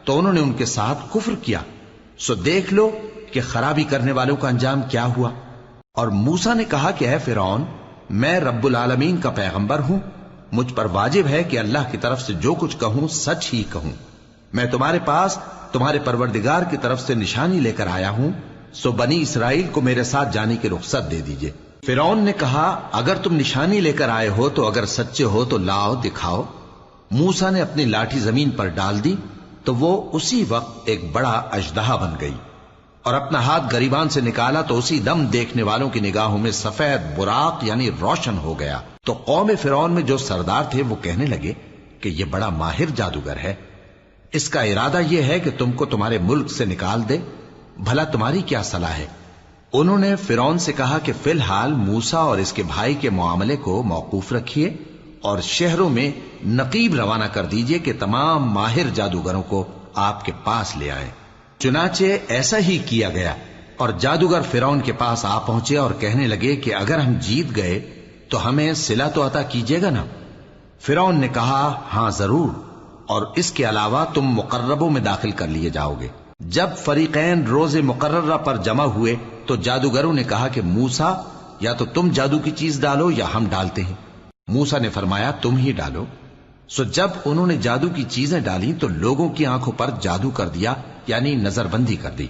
تو انہوں نے ان کے ساتھ کفر کیا، سو دیکھ لو کہ خرابی کرنے والوں کا انجام کیا ہوا۔ اور موسیٰ نے کہا کہ اے فرعون، میں رب العالمین کا پیغمبر ہوں، مجھ پر واجب ہے کہ اللہ کی طرف سے جو کچھ کہوں سچ ہی کہوں۔ میں تمہارے پاس تمہارے پروردگار کی طرف سے نشانی لے کر آیا ہوں، سو بنی اسرائیل کو میرے ساتھ جانے کی رخصت دے دیجئے۔ فرعون نے کہا، اگر تم نشانی لے کر آئے ہو تو اگر سچے ہو تو لاؤ دکھاؤ۔ موسیٰ نے اپنی لاٹھی زمین پر ڈال دی تو وہ اسی وقت ایک بڑا اژدہا بن گئی، اور اپنا ہاتھ گریبان سے نکالا تو اسی دم دیکھنے والوں کی نگاہوں میں سفید براق یعنی روشن ہو گیا۔ تو قوم فرعون میں جو سردار تھے وہ کہنے لگے کہ یہ بڑا ماہر جادوگر ہے، اس کا ارادہ یہ ہے کہ تم کو تمہارے ملک سے نکال دے، بھلا تمہاری کیا صلاح ہے؟ انہوں نے فرعون سے کہا کہ فی الحال موسیٰ اور اس کے بھائی کے معاملے کو موقوف رکھیے اور شہروں میں نقیب روانہ کر دیجئے کہ تمام ماہر جادوگروں کو آپ کے پاس لے آئیں۔ چنانچہ ایسا ہی کیا گیا، اور جادوگر فرعون کے پاس آ پہنچے اور کہنے لگے کہ اگر ہم جیت گئے تو ہمیں صلہ تو عطا کیجیے گا نا؟ فرعون نے کہا، ہاں ضرور، اور اس کے علاوہ تم مقربوں میں داخل کر لیے جاؤ گے۔ جب فریقین روز مقررہ پر جمع ہوئے تو جادوگروں نے کہا کہ موسیٰ، یا تو تم جادو کی چیز ڈالو یا ہم ڈالتے ہیں۔ موسیٰ نے فرمایا تم ہی ڈالو۔ سو جب انہوں نے جادو کی چیزیں ڈالی تو لوگوں کی آنکھوں پر جادو کر دیا، یعنی نظر بندی کر دی،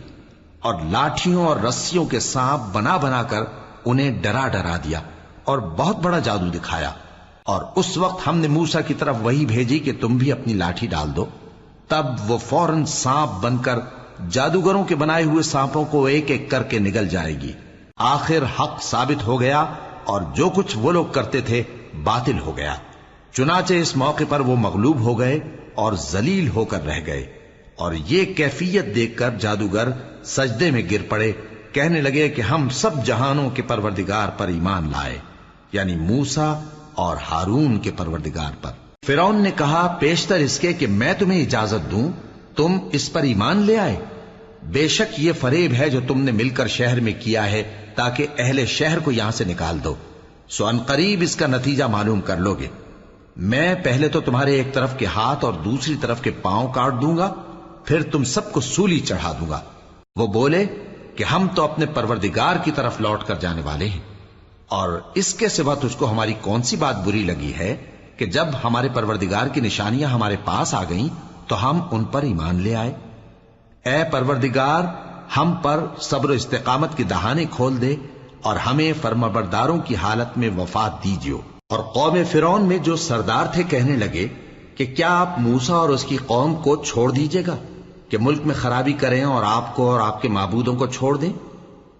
اور لاٹھیوں اور رسیوں کے سانپ بنا بنا کر انہیں ڈرا ڈرا دیا اور بہت بڑا جادو دکھایا۔ اور اس وقت ہم نے موسیٰ کی طرف وحی بھیجی کہ تم بھی اپنی لاٹھی ڈال دو، تب وہ فوراً سانپ بن کر جادوگروں کے بنائے ہوئے سانپوں کو ایک ایک کر کے نگل جائے گی۔ آخر حق ثابت ہو گیا اور جو کچھ وہ لوگ کرتے تھے باطل ہو گیا۔ چنانچہ اس موقع پر وہ مغلوب ہو گئے اور ذلیل ہو کر رہ گئے، اور یہ کیفیت دیکھ کر جادوگر سجدے میں گر پڑے، کہنے لگے کہ ہم سب جہانوں کے پروردگار پر ایمان لائے، یعنی موسیٰ اور ہارون کے پروردگار پر۔ فرعون نے کہا پیشتر اس کے کہ میں تمہیں اجازت دوں تم اس پر ایمان لے آئے؟ بے شک یہ فریب ہے جو تم نے مل کر شہر میں کیا ہے تاکہ اہل شہر کو یہاں سے نکال دو، سو ان قریب اس کا نتیجہ معلوم کر لو گے۔ میں پہلے تو تمہارے ایک طرف کے ہاتھ اور دوسری طرف کے پاؤں کاٹ دوں گا، پھر تم سب کو سولی چڑھا دوں گا۔ وہ بولے کہ ہم تو اپنے پروردگار کی طرف لوٹ کر جانے والے ہیں، اور اس کے سوا تجھ کو ہماری کون سی بات بری لگی ہے کہ جب ہمارے پروردگار کی نشانیاں ہمارے پاس آ گئیں تو ہم ان پر ایمان لے آئے؟ اے پروردگار، ہم پر صبر و استقامت کی دہانے کھول دے اور ہمیں فرمانبرداروں کی حالت میں وفات دیجیو۔ اور قوم فرعون میں جو سردار تھے کہنے لگے کہ کیا آپ موسیٰ اور اس کی قوم کو چھوڑ دیجیے گا کہ ملک میں خرابی کریں اور آپ کو اور آپ کے معبودوں کو چھوڑ دیں؟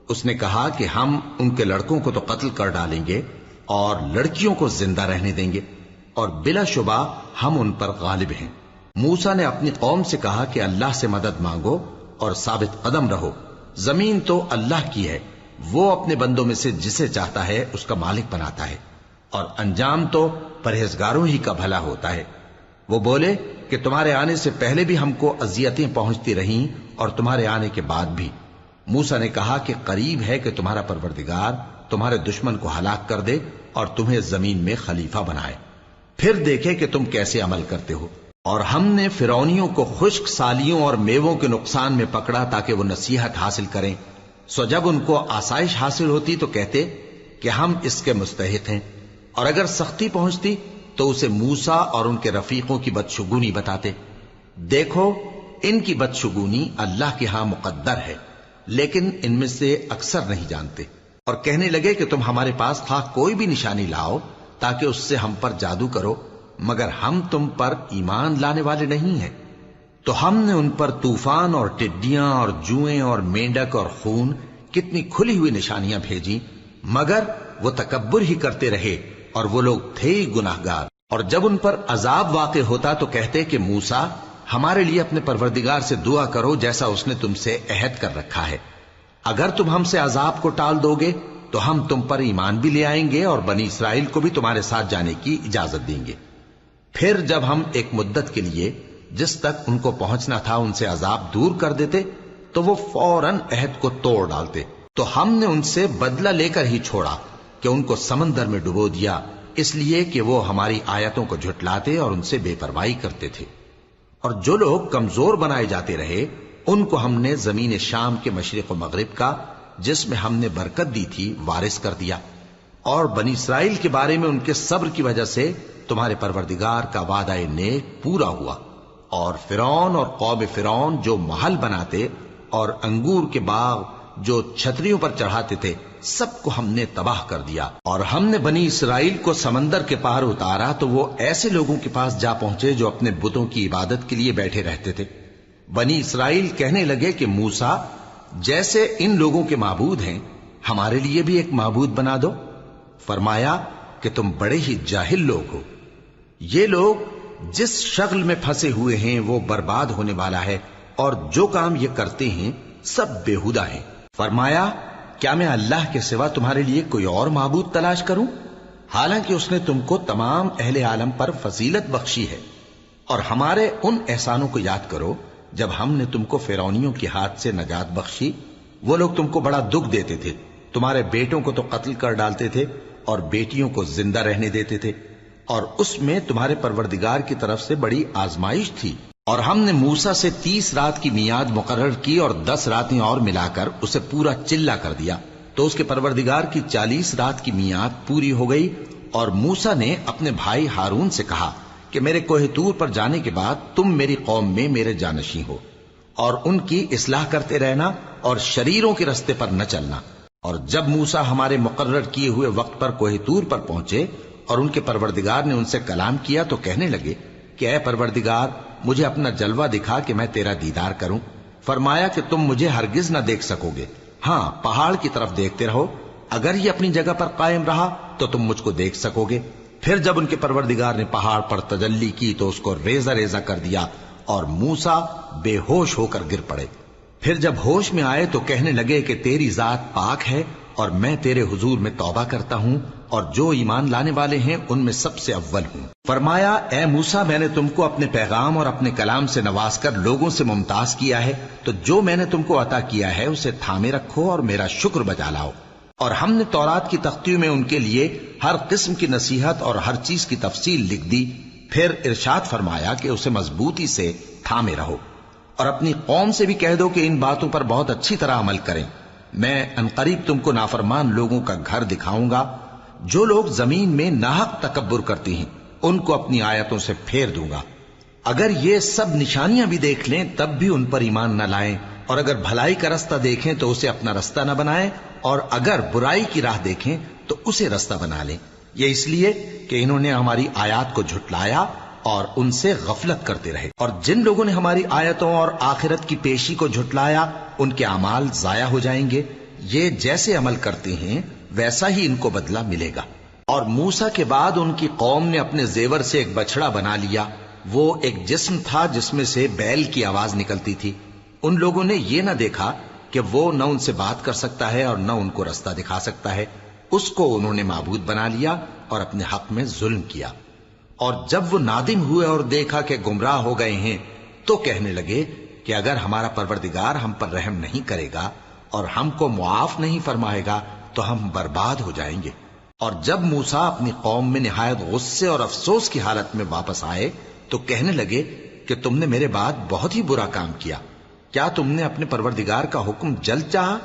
اس نے کہا کہ ہم ان کے لڑکوں کو تو قتل کر ڈالیں گے اور لڑکیوں کو زندہ رہنے دیں گے، اور بلا شبہ ہم ان پر غالب ہیں۔ موسیٰ نے اپنی قوم سے کہا کہ اللہ سے مدد مانگو اور ثابت قدم رہو، زمین تو اللہ کی ہے، وہ اپنے بندوں میں سے جسے چاہتا ہے اس کا مالک بناتا ہے، اور انجام تو پرہیزگاروں ہی کا بھلا ہوتا ہے۔ وہ بولے کہ تمہارے آنے سے پہلے بھی ہم کو اذیتیں پہنچتی رہیں اور تمہارے آنے کے بعد بھی۔ موسیٰ نے کہا کہ قریب ہے کہ تمہارا پروردگار تمہارے دشمن کو ہلاک کر دے اور تمہیں زمین میں خلیفہ بنائے، پھر دیکھے کہ تم کیسے عمل کرتے ہو۔ اور ہم نے فرعونیوں کو خشک سالیوں اور میووں کے نقصان میں پکڑا تاکہ وہ نصیحت حاصل کریں، سو جب ان کو آسائش حاصل ہوتی تو کہتے کہ ہم اس کے مستحق ہیں، اور اگر سختی پہنچتی تو اسے موسیٰ اور ان کے رفیقوں کی بدشگونی بتاتے۔ دیکھو ان کی بدشگونی اللہ کے ہاں مقدر ہے، لیکن ان میں سے اکثر نہیں جانتے۔ اور کہنے لگے کہ تم ہمارے پاس خواہ کوئی بھی نشانی لاؤ تاکہ اس سے ہم پر جادو کرو، مگر ہم تم پر ایمان لانے والے نہیں ہیں۔ تو ہم نے ان پر طوفان اور ٹڈیاں اور جوئیں اور مینڈک اور خون کتنی کھلی ہوئی نشانیاں بھیجی، مگر وہ تکبر ہی کرتے رہے اور وہ لوگ تھے ہی گناہگار۔ اور جب ان پر عذاب واقع ہوتا تو کہتے کہ موسیٰ ہمارے لیے اپنے پروردگار سے دعا کرو جیسا اس نے تم سے عہد کر رکھا ہے، اگر تم ہم سے عذاب کو ٹال دو گے تو ہم تم پر ایمان بھی لے آئیں گے اور بنی اسرائیل کو بھی تمہارے ساتھ جانے کی اجازت دیں گے۔ پھر جب ہم ایک مدت کے لیے جس تک ان کو پہنچنا تھا ان سے عذاب دور کر دیتے تو وہ فوراً عہد کو توڑ ڈالتے، تو ہم نے ان سے بدلہ لے کر ہی چھوڑا کہ ان کو سمندر میں ڈبو دیا، اس لیے کہ وہ ہماری آیتوں کو جھٹلاتے اور ان سے بے پرواہی کرتے تھے۔ اور جو لوگ کمزور بنائے جاتے رہے ان کو ہم نے زمین شام کے مشرق و مغرب کا جس میں ہم نے برکت دی تھی وارث کر دیا، اور بنی اسرائیل کے بارے میں ان کے صبر کی وجہ سے تمہارے پروردگار کا وعدہ نیک پورا ہوا۔ اور فرعون اور قوم فرعون جو محل بناتے اور انگور کے باغ جو چھتریوں پر چڑھاتے تھے سب کو ہم نے تباہ کر دیا۔ اور ہم نے بنی اسرائیل کو سمندر کے پار اتارا تو وہ ایسے لوگوں کے پاس جا پہنچے جو اپنے بتوں کی عبادت کے لیے بیٹھے رہتے تھے۔ بنی اسرائیل کہنے لگے کہ موسیٰ جیسے ان لوگوں کے معبود ہیں ہمارے لیے بھی ایک معبود بنا دو۔ فرمایا کہ تم بڑے ہی جاہل لوگ ہو، یہ لوگ جس شغل میں پھنسے ہوئے ہیں وہ برباد ہونے والا ہے، اور جو کام یہ کرتے ہیں سب بےہودہ ہیں۔ فرمایا کیا میں اللہ کے سوا تمہارے لیے کوئی اور معبود تلاش کروں، حالانکہ اس نے تم کو تمام اہل عالم پر فضیلت بخشی ہے۔ اور ہمارے ان احسانوں کو یاد کرو جب ہم نے تم کو فرعونیوں کے ہاتھ سے نجات بخشی، وہ لوگ تم کو بڑا دکھ دیتے تھے، تمہارے بیٹوں کو تو قتل کر ڈالتے تھے اور بیٹیوں کو زندہ رہنے دیتے تھے، اور اس میں تمہارے پروردگار کی طرف سے بڑی آزمائش تھی۔ اور ہم نے موسیٰ سے 30 رات کی میعاد مقرر کی اور 10 راتیں اور ملا کر اسے پورا چلہ کر دیا، تو اس کے پروردگار کی 40 رات کی میعاد پوری ہو گئی، اور موسیٰ نے اپنے بھائی ہارون سے کہا کہ میرے کوہ طور پر جانے کے بعد تم میری قوم میں میرے جانشین ہو، اور ان کی اصلاح کرتے رہنا اور شریروں کے رستے پر نہ چلنا۔ اور جب موسیٰ ہمارے مقرر کیے ہوئے وقت پر کوہ طور پر پہنچے اور ان کے پروردگار نے ان سے کلام کیا تو کہنے لگے کہ اے پروردگار، مجھے اپنا جلوہ دکھا کہ میں تیرا دیدار کروں۔ فرمایا کہ تم مجھے ہرگز نہ دیکھ سکو گے، ہاں پہاڑ کی طرف دیکھتے رہو، اگر یہ اپنی جگہ پر قائم رہا تو تم مجھ کو دیکھ سکو گے۔ پھر جب ان کے پروردگار نے پہاڑ پر تجلی کی تو اس کو ریزہ ریزہ کر دیا اور موسیٰ بے ہوش ہو کر گر پڑے۔ پھر جب ہوش میں آئے تو کہنے لگے کہ تیری ذات پاک ہے اور میں تیرے حضور میں توبہ کرتا ہوں اور جو ایمان لانے والے ہیں ان میں سب سے اول ہوں۔ فرمایا اے موسیٰ، میں نے تم کو اپنے پیغام اور اپنے کلام سے نواز کر لوگوں سے ممتاز کیا ہے، تو جو میں نے تم کو عطا کیا ہے اسے تھامے رکھو اور میرا شکر بجا لاؤ۔ اور ہم نے تورات کی تختیوں میں ان کے لیے ہر قسم کی نصیحت اور ہر چیز کی تفصیل لکھ دی۔ پھر ارشاد فرمایا کہ اسے مضبوطی سے تھامے رہو، اور اپنی قوم سے بھی کہہ دو کہ ان باتوں پر بہت اچھی طرح عمل کریں۔ میں انقریب تم کو نافرمان لوگوں کا گھر دکھاؤں گا، جو لوگ زمین میں ناحق تکبر کرتی ہیں ان کو اپنی آیتوں سے پھیر دوں گا۔ اگر یہ سب نشانیاں بھی دیکھ لیں تب بھی ان پر ایمان نہ لائیں، اور اگر بھلائی کا رستہ دیکھیں تو اسے اپنا رستہ نہ بنائیں، اور اگر برائی کی راہ دیکھیں تو اسے رستہ بنا لیں۔ یہ اس لیے کہ انہوں نے ہماری آیات کو جھٹلایا اور ان سے غفلت کرتے رہے۔ اور جن لوگوں نے ہماری آیتوں اور آخرت کی پیشی کو جھٹلایا ان کے اعمال ضائع ہو جائیں گے۔ یہ جیسے عمل کرتے ہیں ویسا ہی ان کو بدلہ ملے گا۔ اور موسیٰ کے بعد ان کی قوم نے اپنے زیور سے ایک بچڑا بنا لیا، وہ ایک جسم تھا جس میں سے بیل کی آواز نکلتی تھی۔ ان لوگوں نے یہ نہ دیکھا کہ وہ نہ ان سے بات کر سکتا ہے اور نہ ان کو رستہ دکھا سکتا ہے، اس کو انہوں نے معبود بنا لیا اور اپنے حق میں ظلم کیا۔ اور جب وہ نادم ہوئے اور دیکھا کہ گمراہ ہو گئے ہیں تو کہنے لگے کہ اگر ہمارا پروردگار ہم پر رحم نہیں کرے گا اور ہم کو معاف نہیں فرمائے گا تو ہم برباد ہو جائیں گے۔ اور جب موسیٰ اپنی قوم میں نہایت غصے اور افسوس کی حالت میں واپس آئے تو کہنے لگے کہ تم نے میرے بعد بہت ہی برا کام کیا، کیا تم نے اپنے پروردگار کا حکم جلد چاہا؟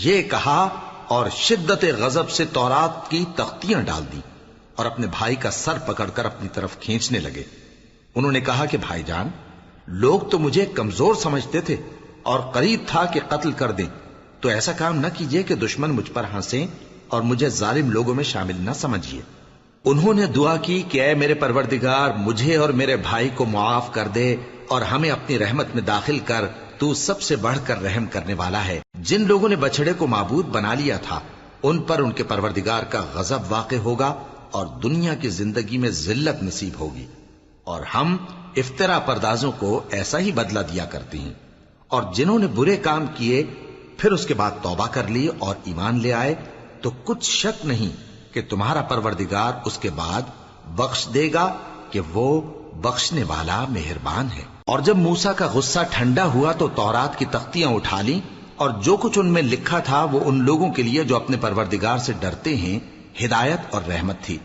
یہ کہا اور شدت غضب سے تورات کی تختیاں ڈال دی اور اپنے بھائی کا سر پکڑ کر اپنی طرف کھینچنے لگے۔ انہوں نے کہا کہ بھائی جان، لوگ تو مجھے کمزور سمجھتے تھے اور قریب تھا کہ قتل کر دیں، تو ایسا کام نہ کیجیے کہ دشمن مجھ پر ہنسیں اور مجھے ظالم لوگوں میں شامل نہ سمجھیے۔ انہوں نے دعا کی کہ اے میرے پروردگار، مجھے اور میرے بھائی کو معاف کر دے اور ہمیں اپنی رحمت میں داخل کر، تو سب سے بڑھ کر رحم کرنے والا ہے۔ جن لوگوں نے بچڑے کو معبود بنا لیا تھا ان پر ان کے پروردگار کا غضب واقع ہوگا اور دنیا کی زندگی میں ذلت نصیب ہوگی، اور ہم افترا پردازوں کو ایسا ہی بدلہ دیا کرتے ہیں۔ اور جنہوں نے برے کام کیے پھر اس کے بعد توبہ کر لی اور ایمان لے آئے تو کچھ شک نہیں کہ تمہارا پروردگار اس کے بعد بخش دے گا کہ وہ بخشنے والا مہربان ہے۔ اور جب موسیٰ کا غصہ ٹھنڈا ہوا تو تورات کی تختیاں اٹھا لیں، اور جو کچھ ان میں لکھا تھا وہ ان لوگوں کے لیے جو اپنے پروردگار سے ڈرتے ہیں ہدایت اور رحمت تھی۔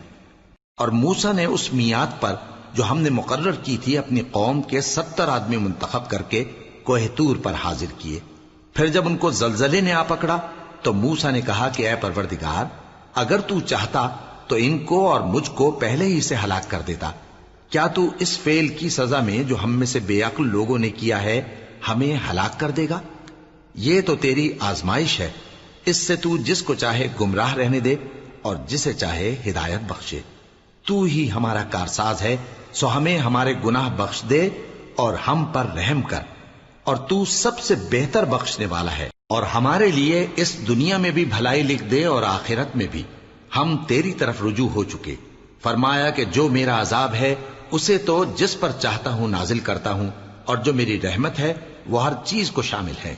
اور موسیٰ نے اس میعاد پر جو ہم نے مقرر کی تھی اپنی قوم کے 70 آدمی منتخب کر کے کوہ طور پر حاضر کیے۔ پھر جب ان کو زلزلے نے آ پکڑا تو موسیٰ نے کہا کہ اے پروردگار، اگر تو چاہتا تو ان کو اور مجھ کو پہلے ہی سے ہلاک کر دیتا۔ کیا تو اس فعل کی سزا میں جو ہم میں سے بے عقل لوگوں نے کیا ہے ہمیں ہلاک کر دے گا؟ یہ تو تیری آزمائش ہے، اس سے تو جس کو چاہے گمراہ رہنے دے اور جسے چاہے ہدایت بخشے۔ تو ہی ہمارا کارساز ہے، سو ہمیں ہمارے گناہ بخش دے اور ہم پر رحم کر، اور تو سب سے بہتر بخشنے والا ہے۔ اور ہمارے لیے اس دنیا میں بھی بھلائی لکھ دے اور آخرت میں بھی، ہم تیری طرف رجوع ہو چکے۔ فرمایا کہ جو میرا عذاب ہے اسے تو جس پر چاہتا ہوں نازل کرتا ہوں، اور جو میری رحمت ہے وہ ہر چیز کو شامل ہے۔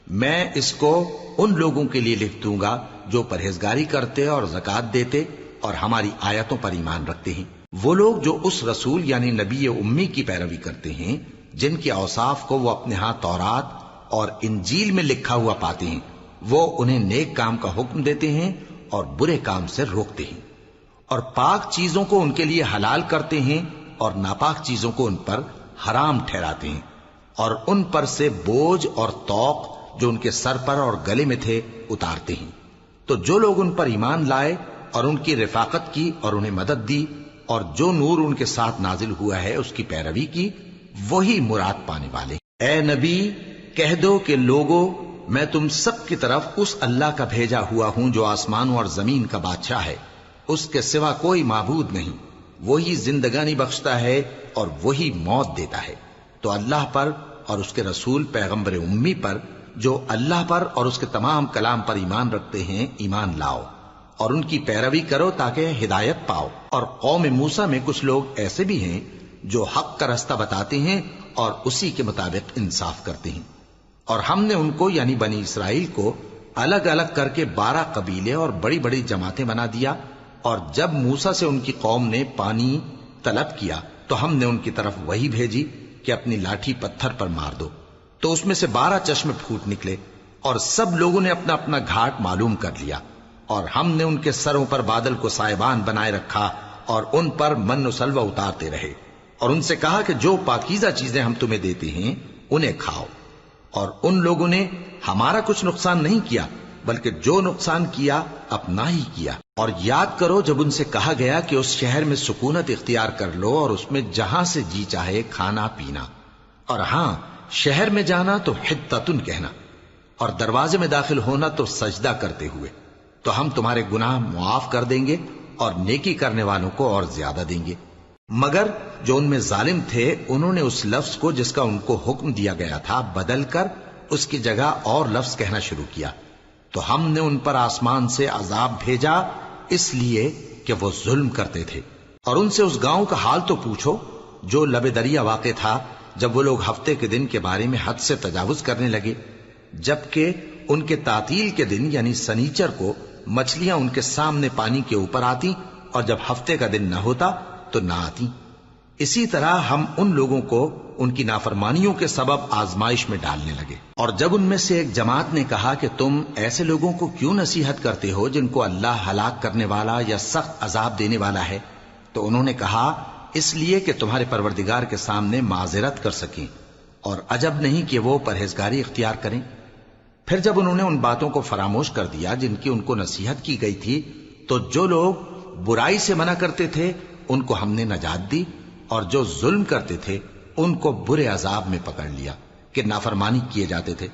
میں اس کو ان لوگوں کے لیے لکھ دوں گا جو پرہیزگاری کرتے اور زکوٰۃ دیتے اور ہماری آیتوں پر ایمان رکھتے ہیں، وہ لوگ جو اس رسول یعنی نبی امی کی پیروی کرتے ہیں جن کے اوصاف کو وہ اپنے ہاں تورات اور انجیل میں لکھا ہوا پاتے ہیں، وہ انہیں نیک کام کا حکم دیتے ہیں اور برے کام سے روکتے ہیں، اور پاک چیزوں کو ان کے لیے حلال کرتے ہیں اور ناپاک چیزوں کو ان پر حرام ٹھہراتے ہیں، اور ان پر سے بوجھ اور طوق جو ان کے سر پر اور گلے میں تھے اتارتے ہیں۔ تو جو لوگ ان پر ایمان لائے اور ان کی رفاقت کی اور انہیں مدد دی اور جو نور ان کے ساتھ نازل ہوا ہے اس کی پیروی کی، وہی مراد پانے والے۔ اے نبی کہہ دو کہ لوگو، میں تم سب کی طرف اس اللہ کا بھیجا ہوا ہوں جو آسمانوں اور زمین کا بادشاہ ہے، اس کے سوا کوئی معبود نہیں، وہی زندگانی بخشتا ہے اور وہی موت دیتا ہے۔ تو اللہ پر اور اس کے رسول پیغمبر امی پر جو اللہ پر اور اس کے تمام کلام پر ایمان رکھتے ہیں ایمان لاؤ اور ان کی پیروی کرو تاکہ ہدایت پاؤ۔ اور قوم موسیٰ میں کچھ لوگ ایسے بھی ہیں جو حق کا رستہ بتاتے ہیں اور اسی کے مطابق انصاف کرتے ہیں۔ اور ہم نے ان کو یعنی بنی اسرائیل کو الگ الگ کر کے 12 قبیلے اور بڑی بڑی جماعتیں بنا دیا، اور جب موسیٰ سے ان کی قوم نے پانی طلب کیا تو ہم نے ان کی طرف وہی بھیجی کہ اپنی لاٹھی پتھر پر مار دو، تو اس میں سے 12 چشمے پھوٹ نکلے، اور سب لوگوں نے اپنا اپنا گھاٹ معلوم کر لیا۔ اور ہم نے ان کے سروں پر بادل کو سائبان بنائے رکھا اور ان پر من و سلوہ اتارتے رہے، اور ان سے کہا کہ جو پاکیزہ چیزیں ہم تمہیں دیتے ہیں انہیں کھاؤ۔ اور ان لوگوں نے ہمارا کچھ نقصان نہیں کیا، بلکہ جو نقصان کیا اپنا ہی کیا۔ اور یاد کرو جب ان سے کہا گیا کہ اس شہر میں سکونت اختیار کر لو اور اس میں جہاں سے جی چاہے کھانا پینا، اور ہاں شہر میں جانا تو حتتن کہنا، اور دروازے میں داخل ہونا تو سجدہ کرتے ہوئے، تو ہم تمہارے گناہ معاف کر دیں گے اور نیکی کرنے والوں کو اور زیادہ دیں گے۔ مگر جو ان میں ظالم تھے انہوں نے اس لفظ کو جس کا ان کو حکم دیا گیا تھا بدل کر اس کی جگہ اور لفظ کہنا شروع کیا، تو ہم نے ان پر آسمان سے عذاب بھیجا اس لیے کہ وہ ظلم کرتے تھے۔ اور ان سے اس گاؤں کا حال تو پوچھو جو لب دریا واقع تھا، جب وہ لوگ ہفتے کے دن کے بارے میں حد سے تجاوز کرنے لگے، جبکہ ان کے تعطیل کے دن یعنی سنیچر کو مچھلیاں ان کے سامنے پانی کے اوپر آتی، اور جب ہفتے کا دن نہ ہوتا تو نہ آتی۔ اسی طرح ہم ان لوگوں کو ان کی نافرمانیوں کے سبب آزمائش میں ڈالنے لگے۔ اور جب ان میں سے ایک جماعت نے کہا کہ تم ایسے لوگوں کو کیوں نصیحت کرتے ہو جن کو اللہ ہلاک کرنے والا یا سخت عذاب دینے والا ہے، تو انہوں نے کہا اس لیے کہ تمہارے پروردگار کے سامنے معذرت کر سکیں، اور عجب نہیں کہ وہ پرہیزگاری اختیار کریں۔ پھر جب انہوں نے ان باتوں کو فراموش کر دیا جن کی ان کو نصیحت کی گئی تھی، تو جو لوگ برائی سے منع کرتے تھے ان کو ہم نے نجات دی، اور جو ظلم کرتے تھے ان کو برے عذاب میں پکڑ لیا کہ نافرمانی کیے جاتے تھے۔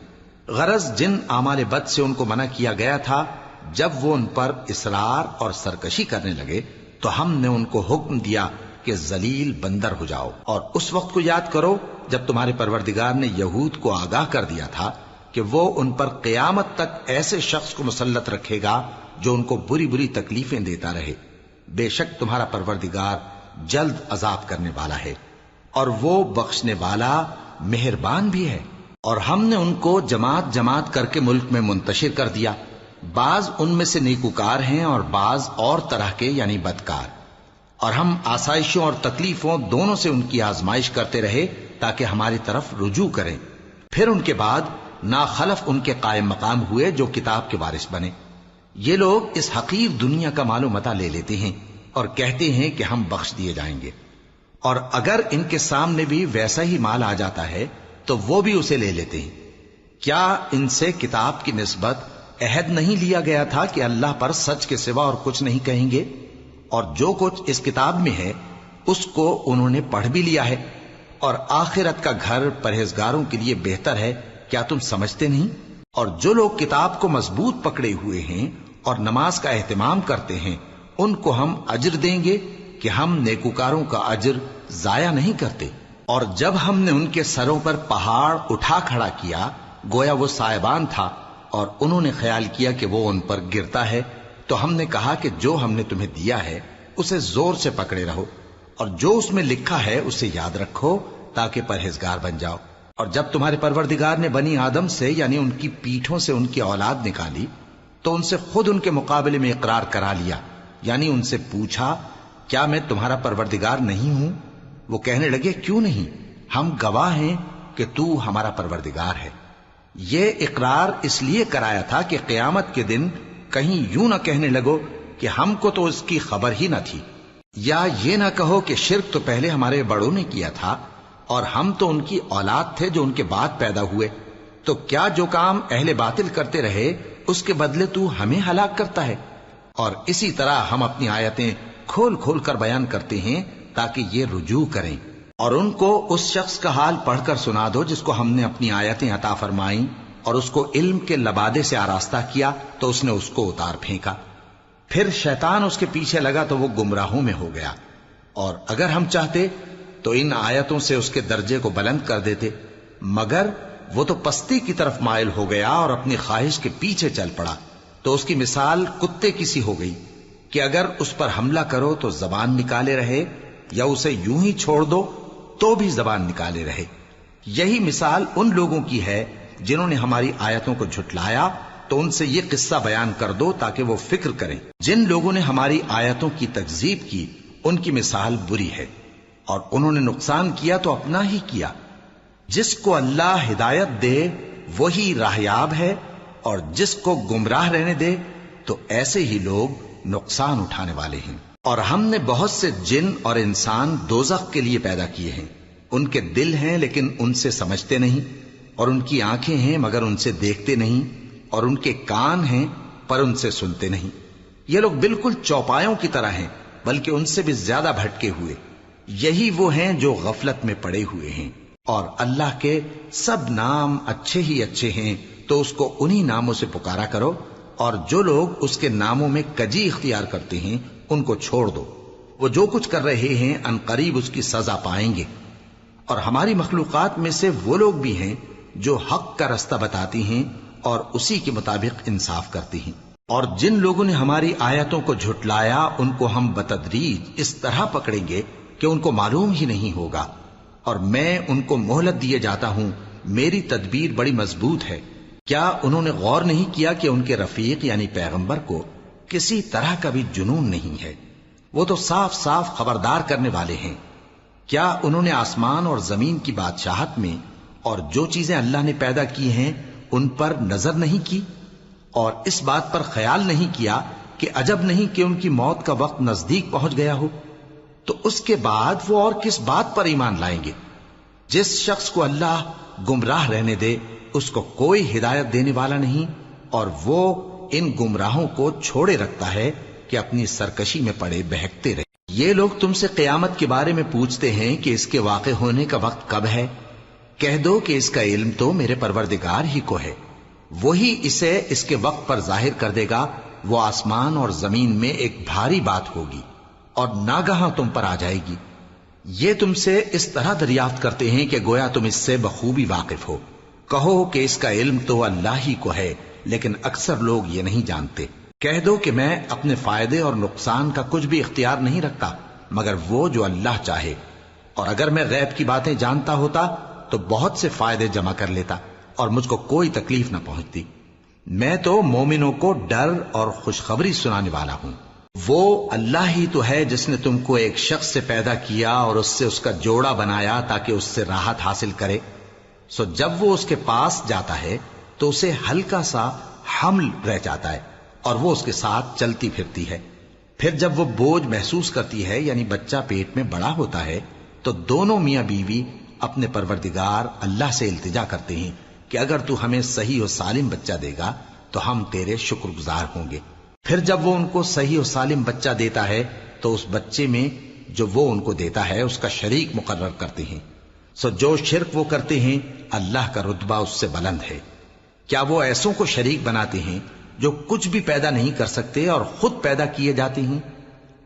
غرض جن اعمال بد سے ان کو منع کیا گیا تھا، جب وہ ان پر اصرار اور سرکشی کرنے لگے تو ہم نے ان کو حکم دیا کہ ذلیل بندر ہو جاؤ۔ اور اس وقت کو یاد کرو جب تمہارے پروردگار نے یہود کو آگاہ کر دیا تھا کہ وہ ان پر قیامت تک ایسے شخص کو مسلط رکھے گا جو ان کو بری بری تکلیفیں دیتا رہے۔ بے شک تمہارا پروردگار جلد عذاب کرنے والا ہے، اور وہ بخشنے والا مہربان بھی ہے۔ اور ہم نے ان کو جماعت جماعت کر کے ملک میں منتشر کر دیا، بعض ان میں سے نیکوکار ہیں اور بعض اور طرح کے یعنی بدکار۔ اور ہم آسائشوں اور تکلیفوں دونوں سے ان کی آزمائش کرتے رہے تاکہ ہماری طرف رجوع کریں۔ پھر ان کے بعد ناخلف ان کے قائم مقام ہوئے جو کتاب کے وارث بنے۔ یہ لوگ اس حقیر دنیا کا مال و متاع لے لیتے ہیں اور کہتے ہیں کہ ہم بخش دیے جائیں گے، اور اگر ان کے سامنے بھی ویسا ہی مال آ جاتا ہے تو وہ بھی اسے لے لیتے ہیں۔ کیا ان سے کتاب کی نسبت عہد نہیں لیا گیا تھا کہ اللہ پر سچ کے سوا اور کچھ نہیں کہیں گے؟ اور جو کچھ اس کتاب میں ہے اس کو انہوں نے پڑھ بھی لیا ہے، اور آخرت کا گھر پرہیزگاروں کے لیے بہتر ہے، کیا تم سمجھتے نہیں؟ اور جو لوگ کتاب کو مضبوط پکڑے ہوئے ہیں اور نماز کا اہتمام کرتے ہیں ان کو ہم اجر دیں گے کہ ہم نیکوکاروں کا اجر ضائع نہیں کرتے۔ اور جب ہم نے ان کے سروں پر پہاڑ اٹھا کھڑا کیا گویا وہ سائبان تھا، اور انہوں نے خیال کیا کہ وہ ان پر گرتا ہے، تو ہم نے کہا کہ جو ہم نے تمہیں دیا ہے اسے زور سے پکڑے رہو، اور جو اس میں لکھا ہے اسے یاد رکھو تاکہ پرہیزگار بن جاؤ۔ اور جب تمہارے پروردگار نے بنی آدم سے یعنی ان کی پیٹھوں سے ان کی اولاد نکالی تو ان سے خود ان کے مقابلے میں اقرار کرا لیا، یعنی ان سے پوچھا کیا میں تمہارا پروردگار نہیں ہوں؟ وہ کہنے لگے کیوں نہیں، ہم گواہ ہیں کہ تو ہمارا پروردگار ہے۔ یہ اقرار اس لیے کرایا تھا کہ قیامت کے دن کہیں یوں نہ کہنے لگو کہ ہم کو تو اس کی خبر ہی نہ تھی، یا یہ نہ کہو کہ شرک تو پہلے ہمارے بڑوں نے کیا تھا اور ہم تو ان کی اولاد تھے جو ان کے بعد پیدا ہوئے۔ تو کیا جو کام اہل باطل کرتے رہے اس کے بدلے تو ہمیں ہلاک کرتا ہے؟ اور اسی طرح ہم اپنی آیتیں کھول کھول کر بیان کرتے ہیں تاکہ یہ رجوع کریں۔ اور ان کو اس شخص کا حال پڑھ کر سنا دو جس کو ہم نے اپنی آیتیں عطا فرمائیں اور اس کو علم کے لبادے سے آراستہ کیا تو اس نے اس کو اتار پھینکا، پھر شیطان اس کے پیچھے لگا تو وہ گمراہوں میں ہو گیا۔ اور اگر ہم چاہتے تو ان آیتوں سے اس کے درجے کو بلند کر دیتے، مگر وہ تو پستی کی طرف مائل ہو گیا اور اپنی خواہش کے پیچھے چل پڑا، تو اس کی مثال کتے کی سی ہو گئی کہ اگر اس پر حملہ کرو تو زبان نکالے رہے، یا اسے یوں ہی چھوڑ دو تو بھی زبان نکالے رہے۔ یہی مثال ان لوگوں کی ہے جنہوں نے ہماری آیتوں کو جھٹلایا، تو ان سے یہ قصہ بیان کر دو تاکہ وہ فکر کریں۔ جن لوگوں نے ہماری آیتوں کی تکذیب کی ان کی مثال بری ہے، اور انہوں نے نقصان کیا تو اپنا ہی کیا۔ جس کو اللہ ہدایت دے وہی راہیاب ہے، اور جس کو گمراہ رہنے دے تو ایسے ہی لوگ نقصان اٹھانے والے ہیں۔ اور ہم نے بہت سے جن اور انسان دوزخ کے لیے پیدا کیے ہیں، ان کے دل ہیں لیکن ان سے سمجھتے نہیں، اور ان کی آنکھیں ہیں مگر ان سے دیکھتے نہیں، اور ان کے کان ہیں پر ان سے سنتے نہیں۔ یہ لوگ بالکل چوپایوں کی طرح ہیں، بلکہ ان سے بھی زیادہ بھٹکے ہوئے۔ یہی وہ ہیں جو غفلت میں پڑے ہوئے ہیں۔ اور اللہ کے سب نام اچھے ہی اچھے ہیں، تو اس کو انہی ناموں سے پکارا کرو، اور جو لوگ اس کے ناموں میں کجی اختیار کرتے ہیں ان کو چھوڑ دو۔ وہ جو کچھ کر رہے ہیں ان قریب اس کی سزا پائیں گے۔ اور ہماری مخلوقات میں سے وہ لوگ بھی ہیں جو حق کا رستہ بتاتی ہیں اور اسی کے مطابق انصاف کرتی ہیں۔ اور جن لوگوں نے ہماری آیتوں کو جھٹلایا ان کو ہم بتدریج اس طرح پکڑیں گے کہ ان کو معلوم ہی نہیں ہوگا، اور میں ان کو مہلت دیے جاتا ہوں، میری تدبیر بڑی مضبوط ہے۔ کیا انہوں نے غور نہیں کیا کہ ان کے رفیق یعنی پیغمبر کو کسی طرح کا بھی جنون نہیں ہے؟ وہ تو صاف صاف خبردار کرنے والے ہیں۔ کیا انہوں نے آسمان اور زمین کی بادشاہت میں اور جو چیزیں اللہ نے پیدا کی ہیں ان پر نظر نہیں کی، اور اس بات پر خیال نہیں کیا کہ عجب نہیں کہ ان کی موت کا وقت نزدیک پہنچ گیا ہو؟ تو اس کے بعد وہ اور کس بات پر ایمان لائیں گے؟ جس شخص کو اللہ گمراہ رہنے دے اس کو کوئی ہدایت دینے والا نہیں، اور وہ ان گمراہوں کو چھوڑے رکھتا ہے کہ اپنی سرکشی میں پڑے بہکتے رہے۔ یہ لوگ تم سے قیامت کے بارے میں پوچھتے ہیں کہ اس کے واقع ہونے کا وقت کب ہے؟ کہہ دو کہ اس کا علم تو میرے پروردگار ہی کو ہے، وہی اسے اس کے وقت پر ظاہر کر دے گا۔ وہ آسمان اور زمین میں ایک بھاری بات ہوگی اور ناگہاں تم پر آ جائے گی۔ یہ تم سے اس طرح دریافت کرتے ہیں کہ گویا تم اس سے بخوبی واقف ہو۔ کہو کہ اس کا علم تو اللہ ہی کو ہے، لیکن اکثر لوگ یہ نہیں جانتے۔ کہہ دو کہ میں اپنے فائدے اور نقصان کا کچھ بھی اختیار نہیں رکھتا مگر وہ جو اللہ چاہے، اور اگر میں غیب کی باتیں جانتا ہوتا تو بہت سے فائدے جمع کر لیتا اور مجھ کو کوئی تکلیف نہ پہنچتی۔ میں تو مومنوں کو ڈر اور خوشخبری سنانے والا ہوں۔ وہ اللہ ہی تو ہے جس نے تم کو ایک شخص سے پیدا کیا اور اس سے اس کا جوڑا بنایا تاکہ اس سے راحت حاصل کرے۔ سو جب وہ اس کے پاس جاتا ہے تو اسے ہلکا سا حمل رہ جاتا ہے اور وہ اس کے ساتھ چلتی پھرتی ہے۔ پھر جب وہ بوجھ محسوس کرتی ہے یعنی بچہ پیٹ میں بڑا ہوتا ہے تو دونوں میاں بیوی اپنے پروردگار اللہ سے التجا کرتے ہیں کہ اگر تو ہمیں صحیح و سالم بچہ دے گا تو ہم تیرے شکر گزار ہوں گے۔ پھر جب وہ ان کو صحیح و سالم بچہ دیتا ہے تو اس بچے میں جو وہ ان کو دیتا ہے اس کا شریک مقرر کرتے ہیں۔ سو جو شرک وہ کرتے ہیں اللہ کا رتبہ اس سے بلند ہے۔ کیا وہ ایسوں کو شریک بناتے ہیں جو کچھ بھی پیدا نہیں کر سکتے اور خود پیدا کیے جاتے ہیں،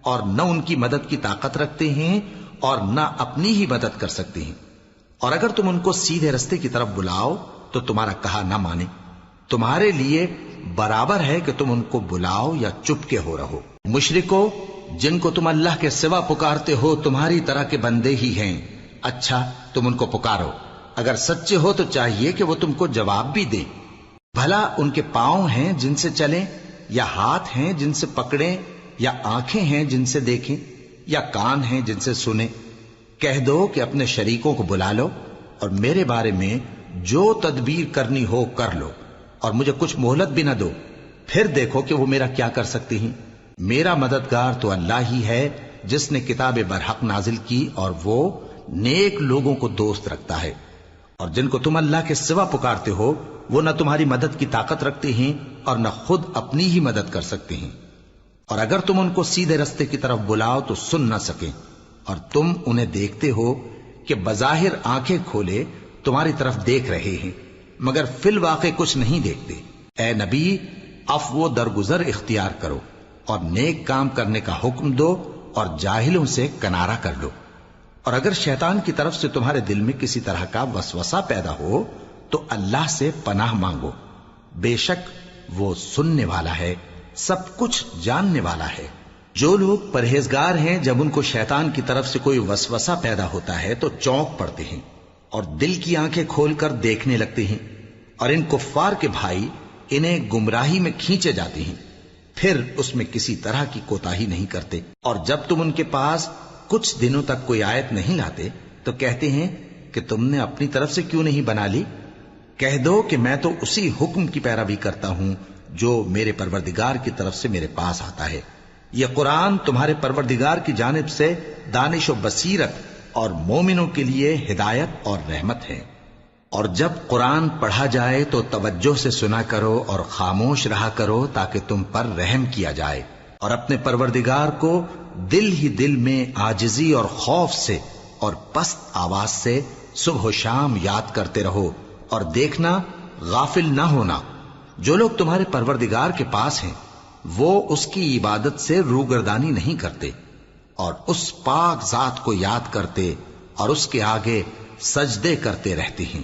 اور نہ ان کی مدد کی طاقت رکھتے ہیں اور نہ اپنی ہی مدد کر سکتے ہیں؟ اور اگر تم ان کو سیدھے رستے کی طرف بلاؤ تو تمہارا کہا نہ مانے، تمہارے لیے برابر ہے کہ تم ان کو بلاؤ یا چپ کے ہو رہو۔ مشرکو، جن کو تم اللہ کے سوا پکارتے ہو تمہاری طرح کے بندے ہی ہیں، اچھا تم ان کو پکارو، اگر سچے ہو تو چاہیے کہ وہ تم کو جواب بھی دیں۔ بھلا ان کے پاؤں ہیں جن سے چلیں، یا ہاتھ ہیں جن سے پکڑیں، یا آنکھیں ہیں جن سے دیکھیں، یا کان ہیں جن سے سنیں؟ کہہ دو کہ اپنے شریکوں کو بلا لو اور میرے بارے میں جو تدبیر کرنی ہو کر لو، اور مجھے کچھ مہلت بھی نہ دو، پھر دیکھو کہ وہ میرا کیا کر سکتے ہیں۔ میرا مددگار تو اللہ ہی ہے جس نے کتاب برحق نازل کی، اور وہ نیک لوگوں کو دوست رکھتا ہے۔ اور جن کو تم اللہ کے سوا پکارتے ہو وہ نہ تمہاری مدد کی طاقت رکھتے ہیں اور نہ خود اپنی ہی مدد کر سکتے ہیں، اور اگر تم ان کو سیدھے رستے کی طرف بلاؤ تو سن نہ سکیں، اور تم انہیں دیکھتے ہو کہ بظاہر آنکھیں کھولے تمہاری طرف دیکھ رہے ہیں مگر فی الواقع کچھ نہیں دیکھتے۔ اے نبی، عفو و درگزر اختیار کرو اور نیک کام کرنے کا حکم دو اور جاہلوں سے کنارہ کر لو، اور اگر شیطان کی طرف سے تمہارے دل میں کسی طرح کا وسوسہ پیدا ہو تو اللہ سے پناہ مانگو، بے شک وہ سننے والا ہے، سب کچھ جاننے والا ہے۔ جو لوگ پرہیزگار ہیں جب ان کو شیطان کی طرف سے کوئی وسوسہ پیدا ہوتا ہے تو چونک پڑتے ہیں اور دل کی آنکھیں کھول کر دیکھنے لگتے ہیں، اور ان کفار کے بھائی انہیں گمراہی میں کھینچے جاتے ہیں، پھر اس میں کسی طرح کی کوتاہی نہیں کرتے، اور جب تم ان کے پاس کچھ دنوں تک کوئی آیت نہیں لاتے تو کہتے ہیں کہ تم نے اپنی طرف سے کیوں نہیں بنا لی؟ کہہ دو کہ میں تو اسی حکم کی پیروی کرتا ہوں جو میرے پروردگار کی طرف سے میرے پاس آتا ہے۔ یہ قرآن تمہارے پروردگار کی جانب سے دانش و بصیرت اور مومنوں کے لیے ہدایت اور رحمت ہے۔ اور جب قرآن پڑھا جائے تو توجہ سے سنا کرو اور خاموش رہا کرو تاکہ تم پر رحم کیا جائے، اور اپنے پروردگار کو دل ہی دل میں عاجزی اور خوف سے اور پست آواز سے صبح و شام یاد کرتے رہو، اور دیکھنا غافل نہ ہونا۔ جو لوگ تمہارے پروردگار کے پاس ہیں وہ اس کی عبادت سے روگردانی نہیں کرتے اور اس پاک ذات کو یاد کرتے اور اس کے آگے سجدے کرتے رہتے ہیں۔